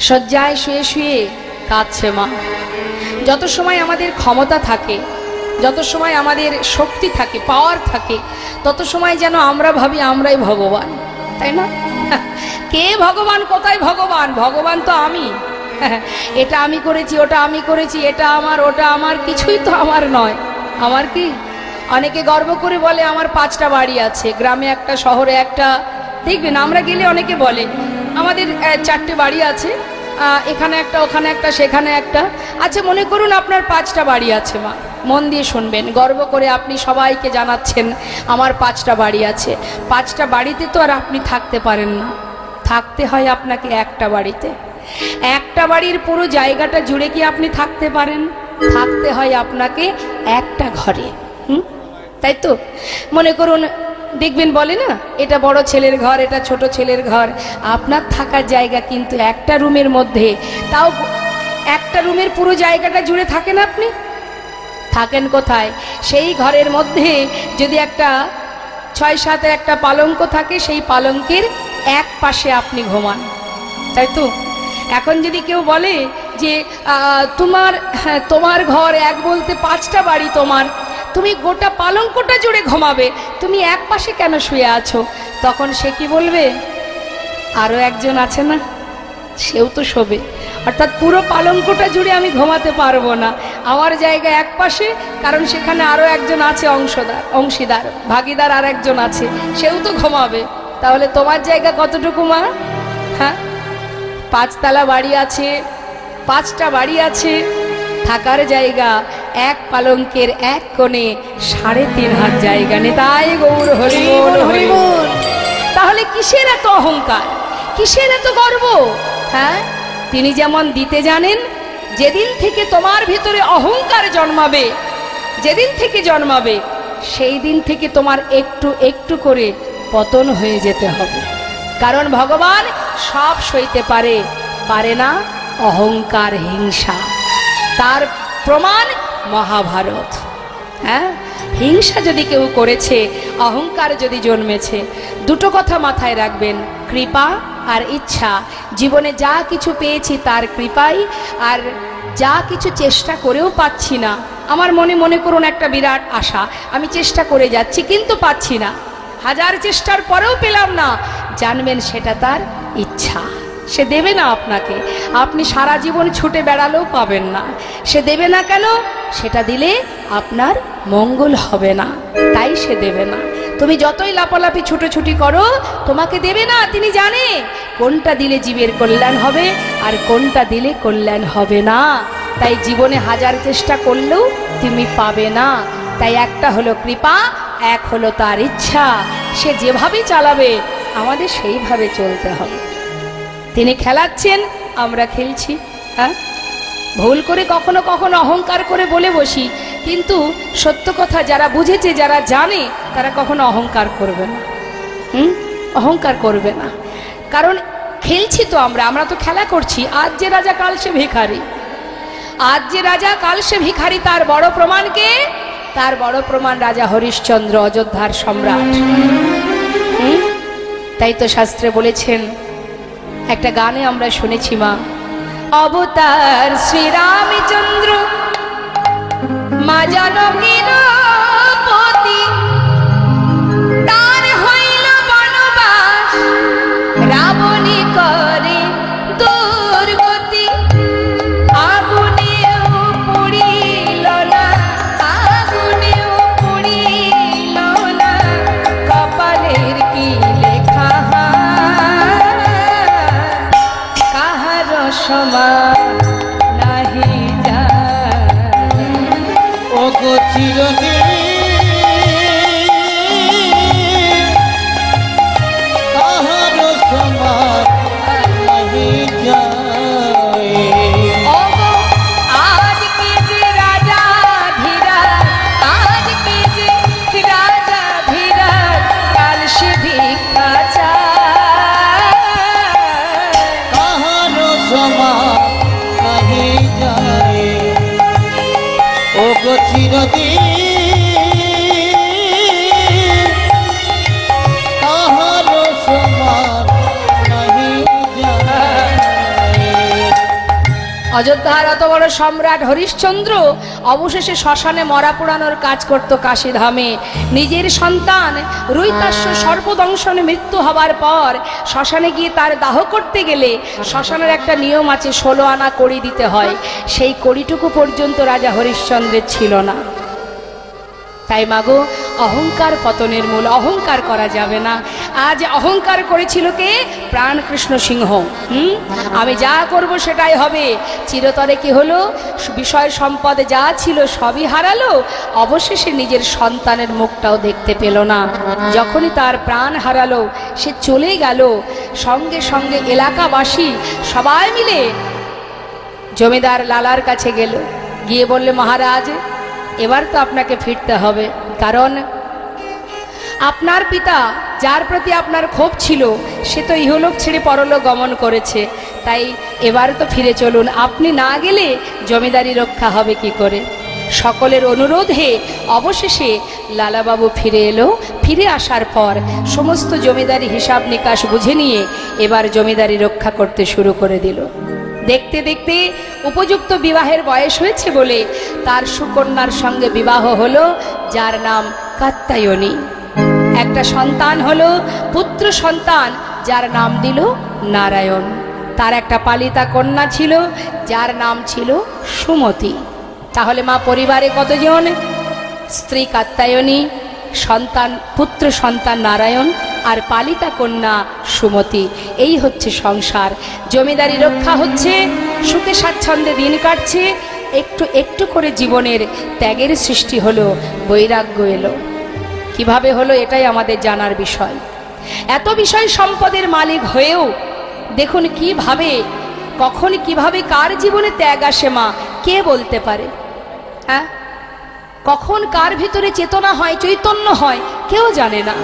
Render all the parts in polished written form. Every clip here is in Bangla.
শয্যায় শুয়ে শুয়ে কাঁদছে মা। যত সময় আমাদের ক্ষমতা থাকে, যত সময় আমাদের শক্তি থাকে, পাওয়ার থাকে, তত সময় যেন আমরা ভাবি আমরাই ভগবান, তাই না? কে ভগবান, কোথায় ভগবান? ভগবান তো আমি। এটা আমি করেছি, ওটা আমি করেছি, এটা আমার, ওটা আমার, কিছুই তো আমার নয়। আমার কি? অনেকে গর্ব করে বলে আমার 5টা বাড়ি আছে, গ্রামে একটা, শহরে একটা। দেখবেন আমরা গেলে অনেকে বলে আমাদের 4টে বাড়ি আছে, এখানে একটা, ওখানে একটা, সেখানে একটা। আচ্ছা, মনে করুন আপনার 5টা বাড়ি আছে মা, মন দিয়ে শুনবেন, গর্ব করে আপনি সবাইকে জানাচ্ছেন আমার 5টা বাড়ি আছে। 5টা বাড়িতে তো আর আপনি থাকতে পারেন না, থাকতে হয় আপনাকে একটা বাড়িতে। একটা বাড়ির পুরো জায়গাটা জুড়ে কি আপনি থাকতে পারেন? থাকতে হয় আপনাকে একটা ঘরে। তাই তো? মনে করুন, দেখবেন বলে না এটা বড় ছেলের ঘর, এটা ছোট ছেলের ঘর। আপনার থাকার জায়গা কিন্তু একটা রুমের মধ্যে, তাও একটা রুমের পুরো জায়গাটা জুড়ে থাকেন আপনি। থাকেন কোথায়? সেই ঘরের মধ্যে যদি একটা 6-7 একটা পালঙ্ক থাকে, সেই পালঙ্কের এক পাশে আপনি ঘুমান, তাই তো? এখন যদি কেউ বলে যে তোমার ঘর এক বলতে 5টা বাড়ি তোমার, তুমি গোটা পালঙ্কটা জুড়ে ঘুমাবে, তুমি এক পাশে কেন শুয়ে আছো? তখন সে কি বলবে? আরো একজন আছে না, সেও তো শোবে। অর্থাৎ পুরো পালঙ্কটা জুড়ে আমি ঘুমাতে পারবো না, আমার জায়গা এক পাশে, কারণ সেখানে আরো একজন আছে, অংশীদার, ভাগিদার আর একজন আছে, সেও তো ঘুমাবে। তাহলে তোমার জায়গা কতটুকু মা? হ্যাঁ, 5তলা বাড়ি আছে, 5টা বাড়ি আছে, থাকার জায়গা এক পালঙ্কের এক কোণে 3.5 হাত জায়গা নেই। তাই গৌর হরি বল, হরি বল। তাহলে কিসের এত অহংকার, কিসের এত গর্ব? হ্যাঁ, তিনি যেমন দিতে জানেন, যেদিন থেকে তোমার ভিতরে অহংকার জন্মাবে, যেদিন থেকে জন্মাবে, সেই দিন থেকে তোমার একটু একটু করে পতন হয়ে যেতে হবে। কারণ ভগবান সব সইতে পারে, পারে না অহংকার, হিংসা। তার প্রমাণ মহাভারত। হ্যাঁ, হিংসা যদি কেউ করেছে, অহংকার যদি জন্মেছে, দুটো কথা মাথায় রাখবেন, কৃপা আর ইচ্ছা। জীবনে যা কিছু পেয়েছি তার কৃপাই, আর যা কিছু চেষ্টা করেও পাচ্ছি না, আমার মনে করুন একটা বিরাট আশা, আমি চেষ্টা করে যাচ্ছি কিন্তু পাচ্ছি না, 1000 চেষ্টার পরেও পেলাম না, জানবেন সেটা তার ইচ্ছা। সে দেবে না আপনাকে, আপনি সারা জীবন ছুটে বেড়ালেও পাবেন না। সে দেবে না কেন? সেটা দিলে আপনার মঙ্গল হবে না, তাই সে দেবে না। তুমি যতই লাপালাপি ছুটোছুটি করো, তোমাকে দেবে না। তিনি জানে কোনটা দিলে জীবের কল্যাণ হবে আর কোনটা দিলে কল্যাণ হবে না। তাই জীবনে 1000 চেষ্টা করলেও তুমি পাবে না। তাই একটা হলো কৃপা, এক হলো তার ইচ্ছা। সে যেভাবে চালাবে আমাদের সেইভাবে চলতে হবে। তিনি খেলাচ্ছেন, আমরা খেলছি। হ্যাঁ, ভুল করে কখনো কখনো অহংকার করে বলে বসি, কিন্তু সত্য কথা যারা বুঝেছে, যারা জানে, তারা কখনো অহংকার করবে না। অহংকার করবে না, কারণ খেলছি তো আমরা তো খেলা করছি। আজ যে রাজা কাল সে ভিখারি, আজ যে রাজা কাল সে ভিখারি। তার বড় প্রমাণ কে? তার বড় প্রমাণ রাজা হরিশ্চন্দ্র, অযোধ্যার সম্রাট। তাই তো শাস্ত্রে বলেছেন, একটা গানে আমরা শুনেছি মা, অবতার শ্রীরামচন্দ্র মা জানকীর পতি, তার হইল বনবাস, রাবণী করে দুর্গতি, আগুনেও পুড়িল না, আগুনেও পুড়িল না, কপালের কি লেখা কাহার সমান নাহি যায়। ও গো চিরদিন কাহার সমান নাহি যায়। ও গো আজকে যে রাজা ধীরাজ, আজকে যে রাজা ধীরাজ, কাল সে ভিক্ষা চায়। কাহার সমান নাহি যায়। ও গো চিরদিন কাহার সমান নাহি যায়। অযোধ্যার অত বড় সম্রাট হরিশ্চন্দ্র অবশেষে শ্মশানে মরা পোড়ানোর কাজ করত কাশীধামে। নিজের সন্তান রৈতাস্য সর্পদংশনে মৃত্যু হবার পর শ্মশানে গিয়ে তার দাহ করতে গেলে শ্মশানের একটা নিয়ম আছে, 16 আনা কড়ি দিতে হয়। সেই কড়িটুকু পর্যন্ত রাজা হরিশ্চন্দ্রের ছিল না। তাই মাগো, অহংকার পতনের মূল, অহংকার করা যাবে না। আজ অহংকার করেছিল কে? প্রাণ কৃষ্ণ সিংহ। আমি যা করব সেটাই হবে। চিরতরে কি হলো? বিষয় সম্পদ যা ছিল সবই হারালো, অবশেষে নিজের সন্তানের মুখটাও দেখতে পেল না। যখনই তার প্রাণ হারালো, সে চলে গেল। সঙ্গে সঙ্গে এলাকাবাসী সবাই মিলে জমিদার লালার কাছে গেল, গিয়ে বললে, মহারাজ, এবার তো আপনাকে ফিরতে হবে, কারণ আপনার পিতা যার প্রতি আপনার ক্ষোভ ছিল সে তো ইহলোক ছেড়ে পরলোক গমন করেছে, তাই এবার তো ফিরে চলুন। আপনি না গেলে জমিদারি রক্ষা হবে কি করে? সকলের অনুরোধে অবশেষে লালাবাবু ফিরে এলো। ফিরে আসার পর সমস্ত জমিদারি হিসাব নিকাশ বুঝে নিয়ে এবার জমিদারি রক্ষা করতে শুরু করে দিল। দেখতে দেখতে উপযুক্ত বিবাহের বয়স হয়েছে বলে তার সুকন্যার সঙ্গে বিবাহ হলো, যার নাম কাত্যায়নী। একটা সন্তান হলো, পুত্র সন্তান, যার নাম দিল নারায়ণ। তার একটা পালিতা কন্যা ছিল, যার নাম ছিল সুমতি। তাহলে মা, পরিবারে কতজন? স্ত্রী কাত্যায়নী, সন্তান, পুত্র সন্তান নারায়ণ, আর পালিতা কন্যা সুমতি। এই হচ্ছে সংসার। জমিদারি রক্ষা হচ্ছে, সুখে স্বাচ্ছন্দ্যে দিন কাটছে। একটু একটু করে জীবনের ত্যাগের সৃষ্টি হলো, বৈরাগ্য এলো। কিভাবে হলো এটাই আমাদের জানার বিষয়। এত বিষয় সম্পদের মালিক হয়েও দেখুন কিভাবে, কখন কিভাবে কার জীবনে ত্যাগ আসে মা, কে বলতে পারে? হ্যাঁ, কখন কার ভিতরে চেতনা হয়, চৈতন্য হয়, কেউ জানে না।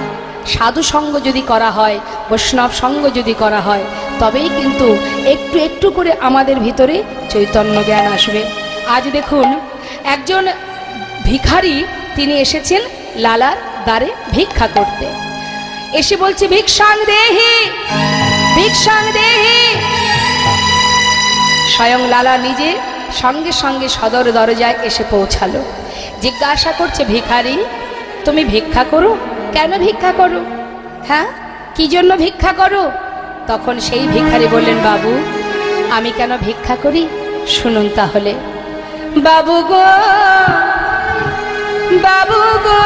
সাধু সঙ্গ যদি করা হয়, বৈষ্ণব সঙ্গ যদি করা হয়, তবেই কিন্তু একটু একটু করে আমাদের ভিতরে চৈতন্য জ্ঞান আসবে। আজ দেখুন, একজন ভিখারি তিনি এসেছেন লালার দ্বারে ভিক্ষা করতে। এসে বলছে, ভিক্ষাং দেহি, ভিক্ষাং দেহি। স্বয়ং লালা নিজে সঙ্গে সঙ্গে সদর দরজায় এসে পৌঁছালো। জিজ্ঞাসা করছে, ভিখারি, তুমি ভিক্ষা করো? কেন ভিক্ষা করো? হ্যাঁ, কি জন্য ভিক্ষা করো? তখন সেই ভিখারি বললেন, বাবু, আমি কেন ভিক্ষা করি শুনুন তাহলে। বাবু গো, বাবু গো,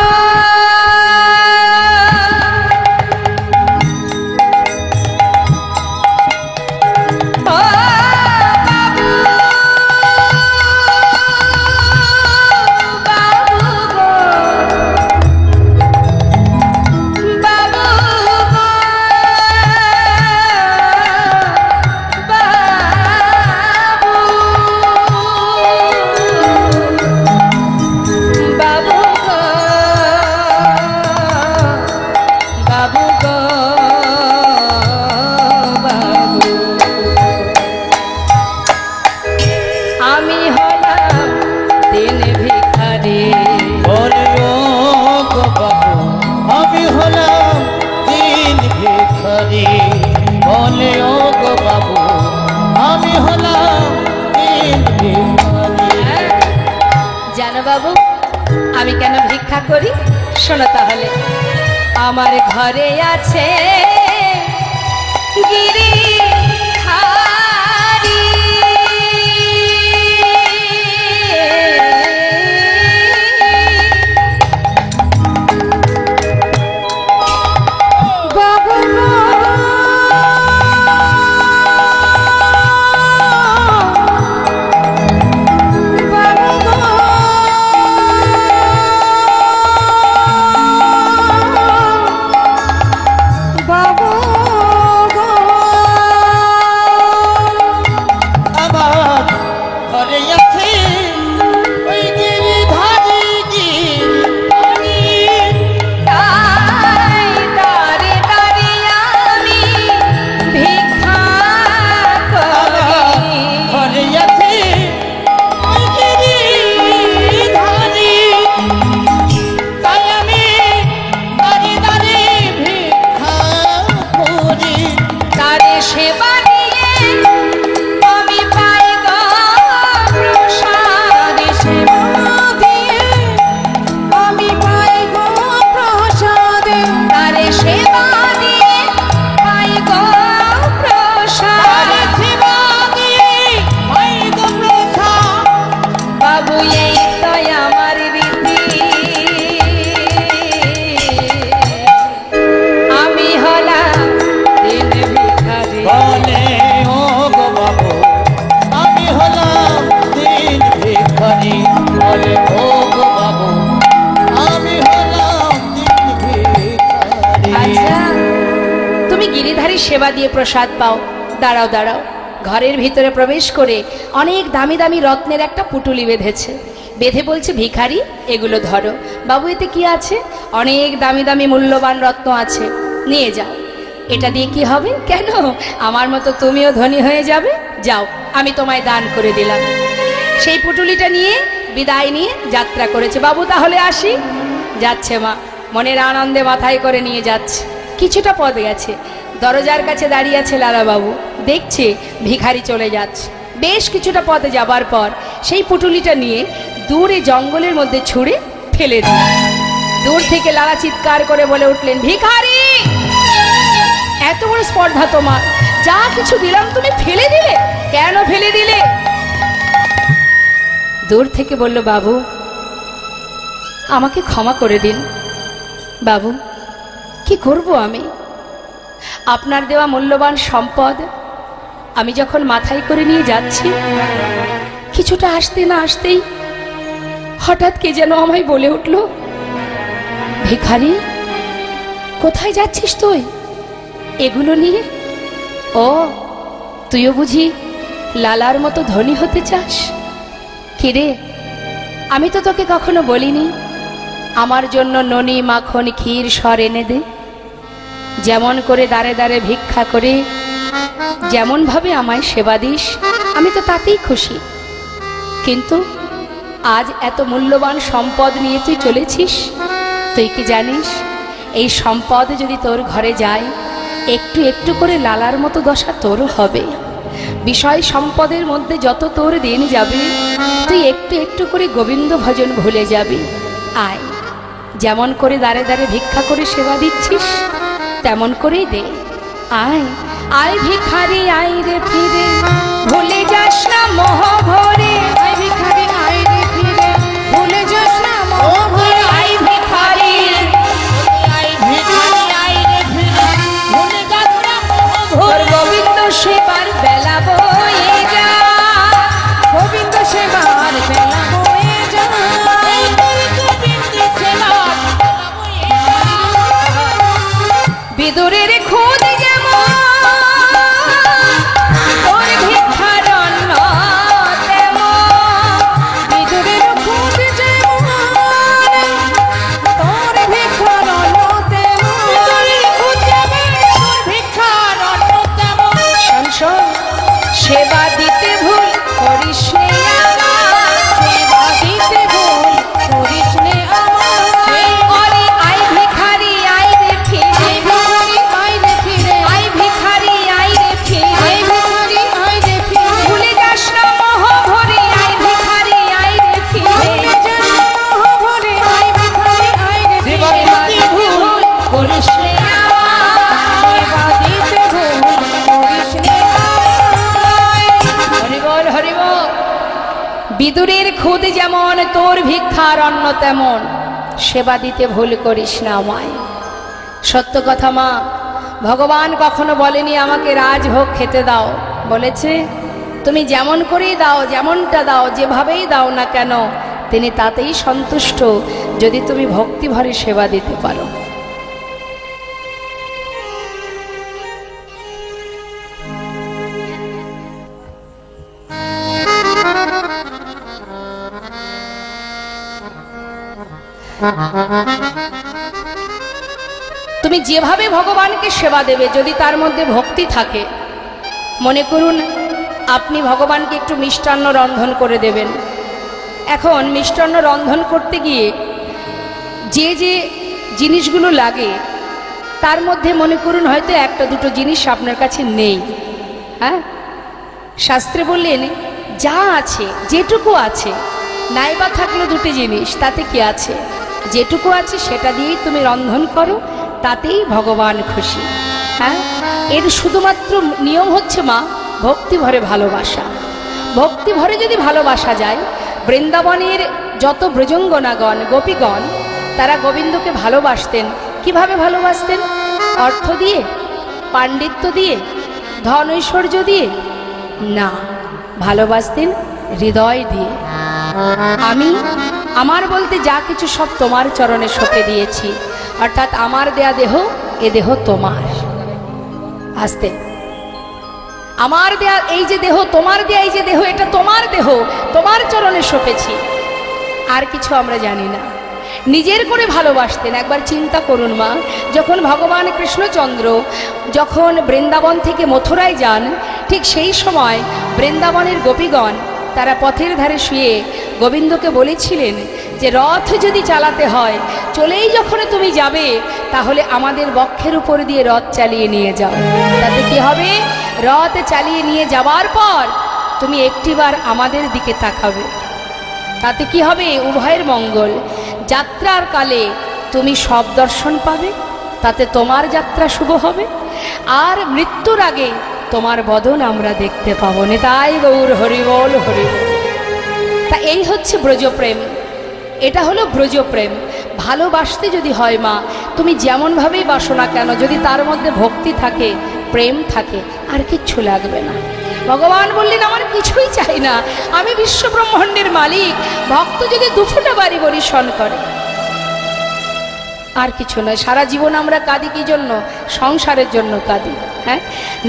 বাবু, আমি কেন ভিক্ষা করি শোনো তাহলে। আমার ঘরে আছে গিরি বাবু গো, দিয়ে প্রসাদ পাও। দাঁড়াও দাঁড়াও। ঘরের ভিতরে প্রবেশ করে অনেক দামি দামি রত্নের একটা পুটুলি বেঁধেছে। বেঁধে বলছে, ভিখারি এগুলো ধরো। বাবু এতে কি আছে? অনেক দামি দামি মূল্যবান রত্ন আছে, নিয়ে যাও। এটা দিয়ে কি হবে? কেন, আমার মতো তুমিও ধনী হয়ে যাবে। যাও, আমি তোমায় দান করে দিলাম। সেই পুটুলিটা নিয়ে বিদায় নিয়ে যাত্রা করেছে। বাবু তাহলে আসি। যাচ্ছে মা, মনের আনন্দে মাথায় করে নিয়ে যাচ্ছে। কিছুটা পথ গেছে, দরজার কাছে দাঁড়িয়ে আছে লালাবাবু। দেখছে ভিখারি চলে যাচ্ছে। বেশ কিছুটা পথে যাবার পর সেই পুটুলিটা নিয়ে দূরে জঙ্গলের মধ্যে ছুঁড়ে ফেলে দিল। দূর থেকে লালা চিৎকার করে বলে উঠলেন, ভিখারি, এত বড় স্পর্ধা তোমার! যা কিছু দিলাম তুমি ফেলে দিলে, কেন ফেলে দিলে? দূর থেকে বলল, বাবু আমাকে ক্ষমা করে দিন। বাবু কি করব আমি? আপনার দেওয়া মূল্যবান সম্পদ আমি যখন মাথায় করে নিয়ে যাচ্ছি, কিছুটা আসতে না আসতেই হঠাৎ কে যেন আমায় বলে উঠল, ভিখারি কোথায় যাচ্ছিস তুই এগুলো নিয়ে? ও, তুইও বুঝি লালার মতো ধনী হতে চাস? কিরে, আমি তো তোকে কখনো বলিনি আমার জন্য ননি মাখন ক্ষীর সর এনে দে? যেমন করে দাঁড়ে দাঁড়ে ভিক্ষা করে যেমন ভাবে আমায় সেবা দিস, আমি তো তাতেই খুশি। কিন্তু আজ এত মূল্যবান সম্পদ নিয়ে তুই চলেছিস। তুই কি জানিস, এই সম্পদ যদি তোর ঘরে যায়, একটু একটু করে লালার মতো দশা তোরও হবে। বিষয় সম্পদের মধ্যে যত তোর দিন যাবে, তুই একটু একটু করে গোবিন্দ ভজন ভুলে যাবি। আয়, যেমন করে দাঁড়ে দাঁড়ে ভিক্ষা করে সেবা দিচ্ছিস তেমন করেই দে। আয় আয় ভিখারি আয় রে ফিরে, ভুলে যাস না মোহ ভরে। আয় ভিখারি আয় রে ফিরে, ভুলে যাস না মোহ ভরে। আয় ভিখারি আয় ভিখারি আয় রে ফিরে, ভুলে যাস না মোহ ভরে। গোবিন্দ সেবার বেলা বয়ে যা, গোবিন্দ সেবার বেলা বয়ে যা, গোবিন্দ সেবার বেলা বয়ে যা। বিদুরের খুদ যেমন তোর ভিক্ষার অন্ন তেমন, বিদুরের খুদ যেমন তোর ভিক্ষার অন্ন তেমন, বিদুরের খুদ যেমন তোর ভিক্ষার অন্ন তেমন। শোন শোন, সেবা দিতে ভুল করিস নে আমার, সেবা দিতে ভুল করিস নে আমার। ওরে আয় ভিখারি আয় রে ফিরে, আয় রে ফিরে, আয় ভিখারি আয় রে ফিরে, আয় ভিখারি আয় রে ফিরে, ভুলে যাস না মোহ ভরে। আয় ভিখারি আয় রে ফিরে, ভুলে যাস না মোহ ভরে। আয় ভিখারি আয় রে ফিরে, সেবা দিতে ভুল করিস নে আমার, সেবা দিতে ভুল করিস নে আমার। হরি বল হরি বল। বিদুরের খুদ যেমন তোর ভিক্ষার অন্ন তেমন, সেবা দিতে ভুল করিস না আমায়। সত্য কথা মা, ভগবান কখনো বলেনি আমাকে রাজভোগ খেতে দাও। বলেছে তুমি যেমন করেই দাও, যেমনটা দাও, যেভাবেই দাও না কেন, তিনি তাতেই সন্তুষ্ট যদি তুমি ভক্তি ভরে সেবা দিতে পারো। তুমি যেভাবে ভগবানকে সেবা দেবে, যদি তার মধ্যে ভক্তি থাকে, মনে করুন আপনি ভগবানকে একটু মিষ্টান্ন রন্ধন করে দেবেন। এখন মিষ্টান্ন রন্ধন করতে গিয়ে যে যে জিনিসগুলো লাগে, তার মধ্যে মনে করুন হয়তো একটা দুটো জিনিস আপনার কাছে নেই। হ্যাঁ, শাস্ত্রে বললেন যা আছে, যেটুকু আছে, নাইবা থাকলো দুটো জিনিস, তাতে কি আছে, যেটুকু আছে সেটা দিয়েই তুমি রন্ধন করো, তাতেই ভগবান খুশি। হ্যাঁ, এর শুধুমাত্র নিয়ম হচ্ছে মা ভক্তি ভরে ভালোবাসা। ভক্তি ভরে যদি ভালোবাসা যায়, বৃন্দাবনের যত ব্রজঙ্গনাগণ গোপীগণ তারা গোবিন্দকে ভালোবাসতেন। কিভাবে ভালোবাসতেন? অর্থ দিয়ে, পাণ্ডিত্য দিয়ে, ধন ঐশ্বর্য দিয়ে না, ভালোবাসতেন হৃদয় দিয়ে। আমি আমার বলতে যা কিছু সব তোমার চরণে সঁপে দিয়েছি, অর্থাৎ আমার দেয়া দেহ, এ দেহ তোমার। আস্তে আমার দেয়া এই যে দেহ, তোমার দেয়া এই যে দেহ, এটা তোমার দেহ, তোমার চরণে সঁপেছি, আর কিছু আমরা জানি না। নিজের করে ভালোবাসতেন। একবার চিন্তা করুন মা, যখন ভগবান কৃষ্ণচন্দ্র যখন বৃন্দাবন থেকে মথুরায় যান, ঠিক সেই সময় বৃন্দাবনের গোপীগণ তারা পথের ধারে শুয়ে গোবিন্দকে বলেছিলেন যে রথ যদি চালাতে হয়, চলেই যখন তুমি যাবে, তাহলে আমাদের বক্ষের উপর দিয়ে রথ চালিয়ে নিয়ে যাও। তাতে কি হবে? রথ চালিয়ে নিয়ে যাওয়ার পর তুমি একটিবার আমাদের দিকে তাকাবে, তাতে কি হবে? উভয়ের মঙ্গল। যাত্রার কালে তুমি সব দর্শন পাবে, তাতে তোমার যাত্রা শুভ হবে, আর মৃত্যুর আগে তোমার বদন আমরা দেখতে পাবো। নিতাই গৌর হরিবল হরিবল। তা এই হচ্ছে ব্রজপ্রেম, এটা হলো ব্রজপ্রেম। ভালোবাসতে যদি হয় মা, তুমি যেমনভাবেই বাসো না কেন, যদি তার মধ্যে ভক্তি থাকে, প্রেম থাকে, আর কিচ্ছু লাগবে না। ভগবান বললেন আমার কিছুই চাই না, আমি বিশ্ব ব্রহ্মাণ্ডের মালিক। ভক্ত যদি দুফোঁটা বাড়ি বরিশন করে, আর কিছু নয়। সারা জীবন আমরা কাঁদি কি জন্য? সংসারের জন্য কাঁদি, হ্যাঁ,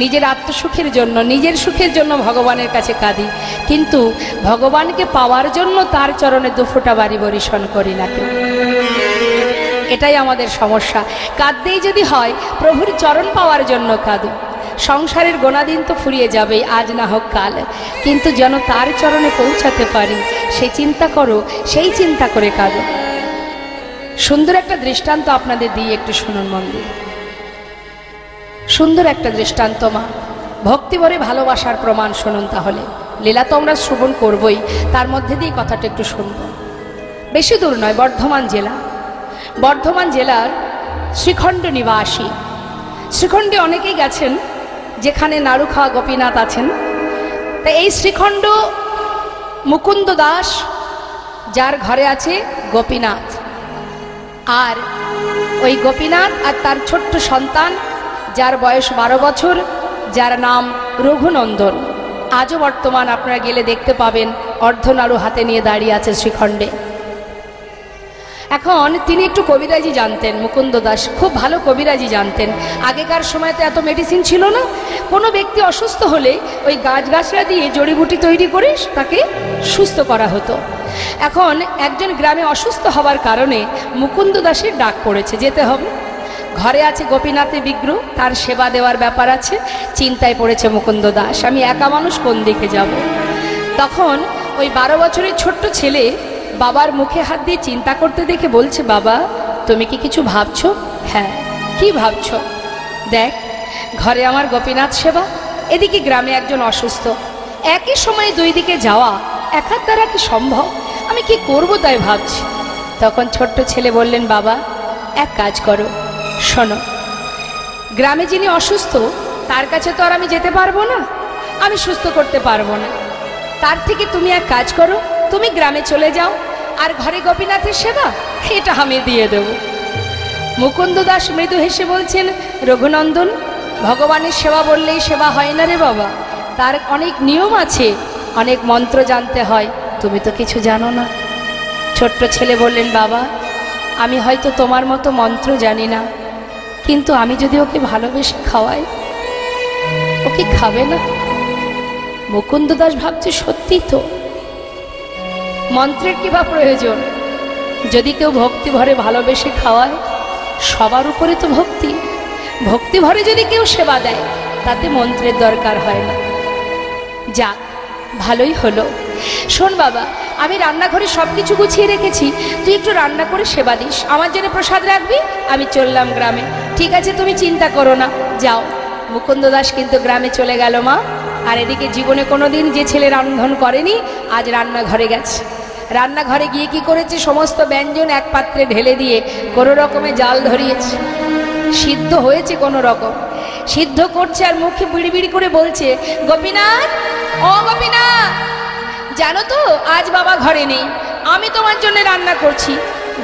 নিজের আত্মসুখের জন্য, নিজের সুখের জন্য ভগবানের কাছে কাঁদি, কিন্তু ভগবানকে পাওয়ার জন্য তার চরণে দুফোঁটা বাড়ি বরিশন করি না কেন? এটাই আমাদের সমস্যা। কাঁদতেই যদি হয়, প্রভুর চরণ পাওয়ার জন্য কাঁদো। সংসারের গোনাদিন তো ফুরিয়ে যাবেই, আজ না হোক কাল, কিন্তু যেন তার চরণে পৌঁছাতে পারি সেই চিন্তা করো, সেই চিন্তা করে কাঁদো। সুন্দর একটা দৃষ্টান্ত আপনাদের দিয়ে একটু শুনুন মন দিয়ে। সুন্দর একটা দৃষ্টান্ত মা, ভক্তিভরে ভালোবাসার প্রমাণ শুনুন। তাহলে লীলা তো আমরা শ্রবণ করবই, তার মধ্যে দিয়ে কথাটা একটু শুনব। বেশি দূর নয়, বর্ধমান জেলা। বর্ধমান জেলার শ্রীখণ্ড নিবাসী। শ্রীখণ্ডে অনেকেই গেছেন, যেখানে নাড়ুখা গোপীনাথ আছেন। তা এই শ্রীখণ্ড মুকুন্দ দাস, যার ঘরে আছে গোপীনাথ, আর ওই গোপীনাথ আর তার ছোট্ট সন্তান, যার বয়স 12 বছর, যার নাম রঘুনন্দন। আজও বর্তমান আপনারা গেলে দেখতে পাবেন অর্ধনাড়ু হাতে নিয়ে দাঁড়িয়ে আছে শ্রীখণ্ডে। এখন তিনি একটু কবিরাজি জানতেন। মুকুন্দ দাস খুব ভালো কবিরাজি জানতেন। আগেকার সময় তো এত মেডিসিন ছিল না। কোনো ব্যক্তি অসুস্থ হলে ওই গাছগাছরা দিয়ে জড়িবুটি তৈরি করে তাকে সুস্থ করা হতো। এখন একজন গ্রামে অসুস্থ হওয়ার কারণে মুকুন্দ দাসের ডাক পড়েছে, যেতে হবে। ঘরে আছে গোপীনাথের বিগ্রহ, তার সেবা দেওয়ার ব্যাপার আছে। চিন্তায় পড়েছে মুকুন্দ দাস, আমি একা মানুষ, কোন দিকে যাব? তখন ওই 12 বছরের ছোট্ট ছেলে বাবার মুখে হাত দিয়ে চিন্তা করতে দেখে বলছে, বাবা তুমি কি কিছু ভাবছো? হ্যাঁ। কি ভাবছো? দেখ, ঘরে আমার গোপীনাথ সেবা, এদিকে গ্রামে একজন অসুস্থ, একই সময়ে দুই দিকে যাওয়া একার দ্বারা কি সম্ভব? আমি কি করব তাই ভাবছি। তখন ছোট্ট ছেলে বললেন, বাবা এক কাজ করো, শোনো, গ্রামে যিনি অসুস্থ তার কাছে তো আর আমি যেতে পারবো না, আমি সুস্থ করতে পারবো না। তার থেকে তুমি এক কাজ করো, তুমি গ্রামে চলে যাও, আর ঘরে গোপীনাথের সেবা এটা আমি দিয়ে দেব। মুকুন্দ দাস মৃদু হেসে বলছেন, রঘুনন্দন, ভগবানের সেবা বললেই সেবা হয় না রে বাবা, তার অনেক নিয়ম আছে, অনেক মন্ত্র জানতে হয়, তুমি তো কিছু জানো না। ছোট্ট ছেলে বললেন, বাবা আমি হয়তো তোমার মতো মন্ত্র জানি না, কিন্তু আমি যদি ওকে ভালোবেসে খাওয়াই, ও কি খাবে না? মুকুন্দ দাস ভাবছে, সত্যি তো, মন্ত্রের কি বা প্রয়োজন? যদি কেউ ভক্তি ভরে ভালোবেসে খাওয়ায়, সবার উপরে তো ভক্তি, ভক্তি ভরে যদি কেউ সেবা দেয়, তাতে মন্ত্রের দরকার হয় না। যাক, ভালোই হলো। শোন বাবা, আমি রান্নাঘরে সব কিছু গুছিয়ে রেখেছি, তুই একটু রান্না করে সেবা দিস, আমার জন্য প্রসাদ রাখবি, আমি চললাম গ্রামে। ঠিক আছে, তুমি চিন্তা করো না, যাও। মুকুন্দ দাস কিন্তু গ্রামে চলে গেল মা। আর এদিকে জীবনে কোনোদিন যে ছেলে রান্ধন করেনি, আজ রান্নাঘরে গেছে। রান্নাঘরে গিয়ে কি করেছে, সমস্ত ব্যঞ্জন এক পাত্রে ঢেলে দিয়ে কোনো রকমে জাল ধরিয়েছে। সিদ্ধ হয়েছে কোনো রকম, সিদ্ধ করছে আর মুখে বিড়ি বিড়ি করে বলছে, গোপীনাথ, ও গোপীনাথ, জানো তো আজ বাবা ঘরে নেই, আমি তোমার জন্য রান্না করছি,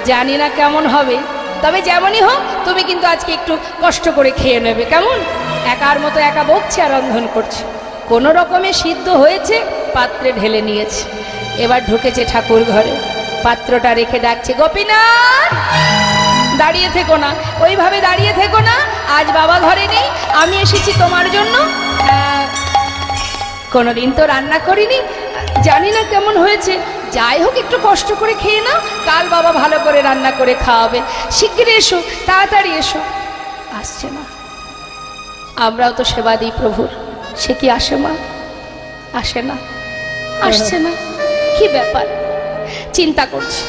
জানি না কেমন হবে, তবে যেমনই হোক তুমি কিন্তু আজকে একটু কষ্ট করে খেয়ে নেবে, কেমন? একার মতো একা বকছে আর রন্ধন করছে। কোনো রকমে সিদ্ধ হয়েছে, পাত্রে ঢেলে নিয়েছে। এবার ঢুকেছে ঠাকুর ঘরে, পাত্রটা রেখে ডাকছে, গোপীনাথ, দাঁড়িয়ে থেকো না, ওইভাবে দাঁড়িয়ে থেকো না, আজ বাবা ঘরে নেই, আমি এসেছি তোমার জন্য। কোনোদিন তো রান্না করিনি, জানি না কেমন হয়েছে। যাই হোক, একটু কষ্ট করে খেয়ে নাও, কাল বাবা ভালো করে রান্না করে খাওয়াবে। শিগগির এসো, তাড়াতাড়ি এসো। আসছে না। আমরাও তো সেবা দিই প্রভুর, সে কি আসে মা? আসে না, আসছে না। কি ব্যাপার? চিন্তা করছে।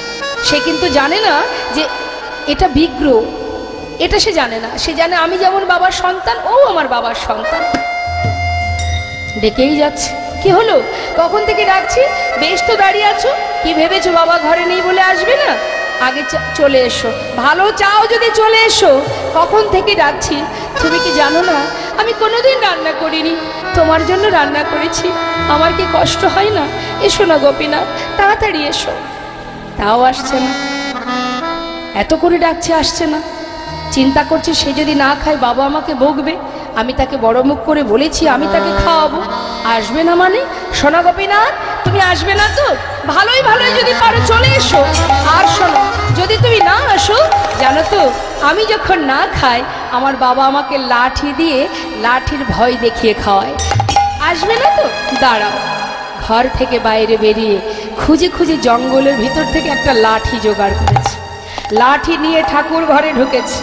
সে কিন্তু জানে না যে এটা বিগ্রহ, এটা সে জানে না। সে জানে আমি যেমন বাবার সন্তান, ও আমার বাবার সন্তান। ডেকেই যাচ্ছে। কি হলো? কখন থেকে ডাকছি? বেশ তো দাঁড়িয়ে আছো। কি ভেবেছো বাবা ঘরে নেই বলে আসবে না? আগে চলে এসো, ভালো চাও যদি চলে এসো। কখন থেকে ডাকছি। তুমি কি জানো না আমি কোনোদিন রান্না করিনি, তোমার জন্য রান্না করেছি। আমার কি কষ্ট হয় না? এসো না গোপীনাথ, তাড়াতাড়ি এসো। তাও আসছে না। এত করে ডাকছে, আসছে না। চিন্তা করছে সে যদি না খায় বাবা আমাকে বকবে। আমি তাকে বড় মুখ করে বলেছি আমি তাকে খাওয়াবো। আসবে না মানে? শোনো গোপীনাথ, তুমি আসবে না তো? ভালোই ভালোই যদি পারো চলে এসো। আর শোনো, যদি তুমি না আসো, জানো তো আমি যখন না খাই আমার বাবা আমাকে লাঠি দিয়ে, লাঠির ভয় দেখিয়ে খাওয়ায়। আসবে না তো? দাঁড়াও। ঘর থেকে বাইরে বেরিয়ে খুঁজে খুঁজে জঙ্গলের ভিতর থেকে একটা লাঠি জোগাড় করেছে। লাঠি নিয়ে ঠাকুর ঘরে ঢুকেছে।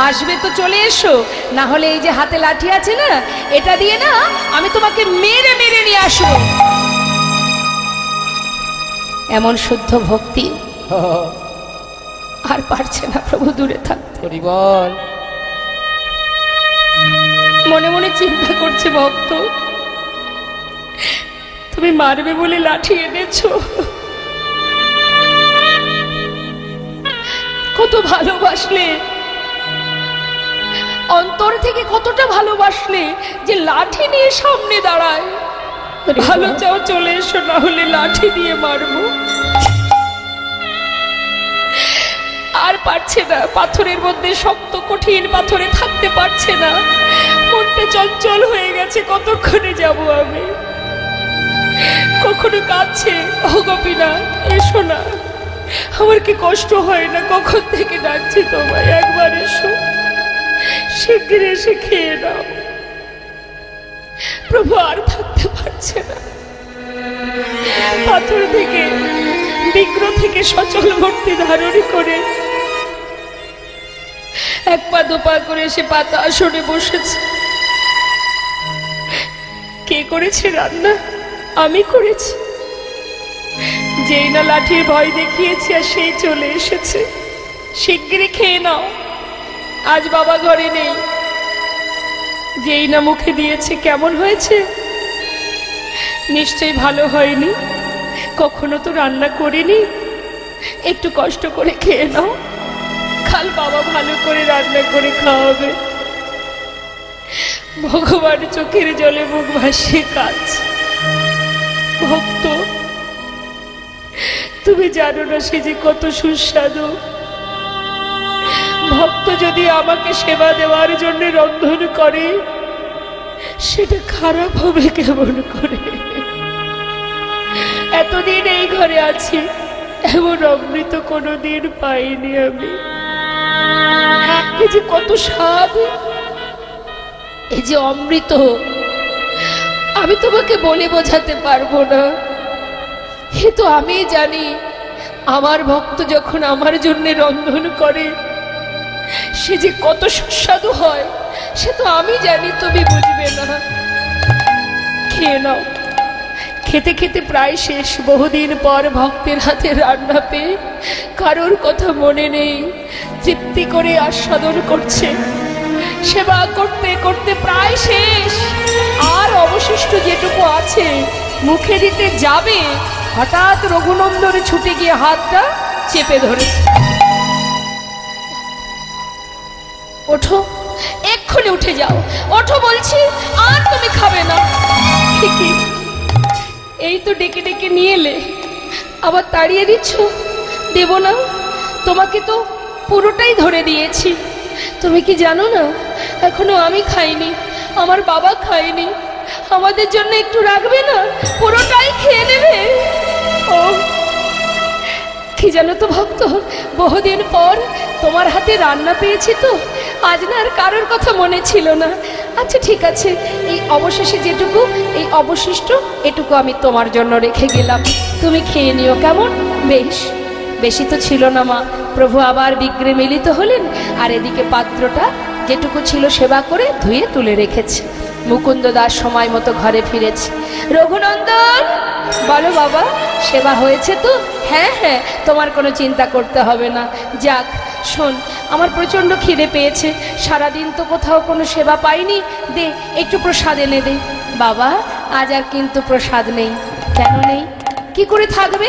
আসবে তো চলে এসো, না হলে এই যে হাতে লাঠি আছে না, এটা দিয়ে না আমি তোমাকে মেরে মেরে নিয়ে আসবো। এমন শুদ্ধ ভক্তি। আর পারছে না প্রভু দূরে থাকতে। মনে মনে চিন্তা করছে ভক্ত, তুমি মারবে বলে লাঠি এনেছো। কত ভালোবাসলে, অন্তর থেকে কতটা ভালোবাসলে যে লাঠি নিয়ে সামনে দাঁড়ায়। ভালো চাও চলে এসো, না হলে লাঠি দিয়ে মারবো। আর পারছে না, পাথরের মধ্যে শক্ত কঠিন পাথরে থাকতে পারছে না। মনটা চঞ্চল হয়ে গেছে। কতক্ষণে যাব আমি? কখনো কাঁদছে, ও গোপীনাথ এসো না, আমার কি কষ্ট হয় না? কখন থেকে ডাকছি তোমায়, একবার এসো, শিগগির এসে খেয়ে নাও। প্রভু আর থাকতে পারছে না। পাথর থেকে, বিগ্রহ থেকে সচল মূর্তি ধারণ করে এক পা দুপা করে সে পাতা আসনে বসেছে। কে করেছে রান্না? আমি করেছি। যেই না লাঠির ভয় দেখিয়েছি আর সেই চলে এসেছে। শিগগিরই খেয়ে নাও, আজ বাবা ঘরে নেই। যেই না মুখে দিয়েছে, কেমন হয়েছে? নিশ্চয়ই ভালো হয়নি। কখনো তো রান্না করিনি। একটু কষ্ট করে খেয়ে নাও, কাল বাবা ভালো করে রান্না করে খাওয়াবে। ভগবান চোখের জলে মুখ ভাসিয়ে কাঁদছে। ভক্ত, তুমি জানো না সে যে কত সুস্বাদু। ভক্ত যদি আমাকে সেবা দেওয়ার জন্য রন্ধন করে, সেটা খারাপ হবে কেমন করে? এতদিন এই ঘরে আছি, এমন অমৃত কোনোদিন পাইনি আমি। এই যে কত স্বাদ, এই যে অমৃত, আমি তোমাকে বলে বোঝাতে পারবো না। এ তো আমি জানি। আমার ভক্ত যখন আমার জন্য রন্ধন করে, সে যে কত সুস্বাদু হয়, সে তো আমি জানি, তুমি বুঝবে না। খেয়ে নাও। খেতে খেতে প্রায় শেষ। বহুদিন পর ভক্তের হাতে রান্না পেয়ে কারোর কথা মনে নেই, তৃপ্তি করে আস্বাদন করছে। সেবা করতে করতে প্রায় শেষ। আর অবশিষ্ট যেটুকু আছে মুখে দিতে যাবে, হঠাৎ রঘুনন্দন ছুটে গিয়ে হাতটা চেপে ধরেছে। ওঠো, এক্ষুনি উঠে যাও, ওঠো বলছি। আর তুমি খাবে না? ঠিকই, এই তো ডেকে ডেকে নিয়ে এলে, আবার তাড়িয়ে দিচ্ছ। দেব না, তোমাকে তো পুরোটাই ধরে দিয়েছি। তুমি কি জানো না এখনো আমি খাইনি, আমার বাবা খায়নি। আমাদের জন্য একটু রাখবে না? পুরোটাই খেয়ে নেবে। ও কি জানো তো ভক্ত, বহুদিন পর তোমার হাতে রান্না পেয়েছি তো, আজ না আর কারোর কথা মনে ছিল না। আচ্ছা ঠিক আছে, এই অবশেষে যেটুকু, এই অবশিষ্ট এটুকু আমি তোমার জন্য রেখে গেলাম, তুমি খেয়ে নিও, কেমন? বেশ। বেশি তো ছিল না মা। প্রভু আবার বিগ্রে মিলিত হলেন, আর এদিকে পাত্রটা যেটুকু ছিল সেবা করে ধুয়ে তুলে রেখেছে। মুকুন্দ দাস সময় মতো ঘরে ফিরেছে। রঘুনন্দন, বলো বাবা, সেবা হয়েছে তো? হ্যাঁ হ্যাঁ, তোমার কোনো চিন্তা করতে হবে না। যাক, শোন, আমার প্রচণ্ড খিদে পেয়েছে, সারাদিন তো কোথাও কোনো সেবা পাইনি, দে একটু প্রসাদ এনে দে। বাবা, আজ আর কিন্তু প্রসাদ নেই। কেন নেই? কি করে থাকবে?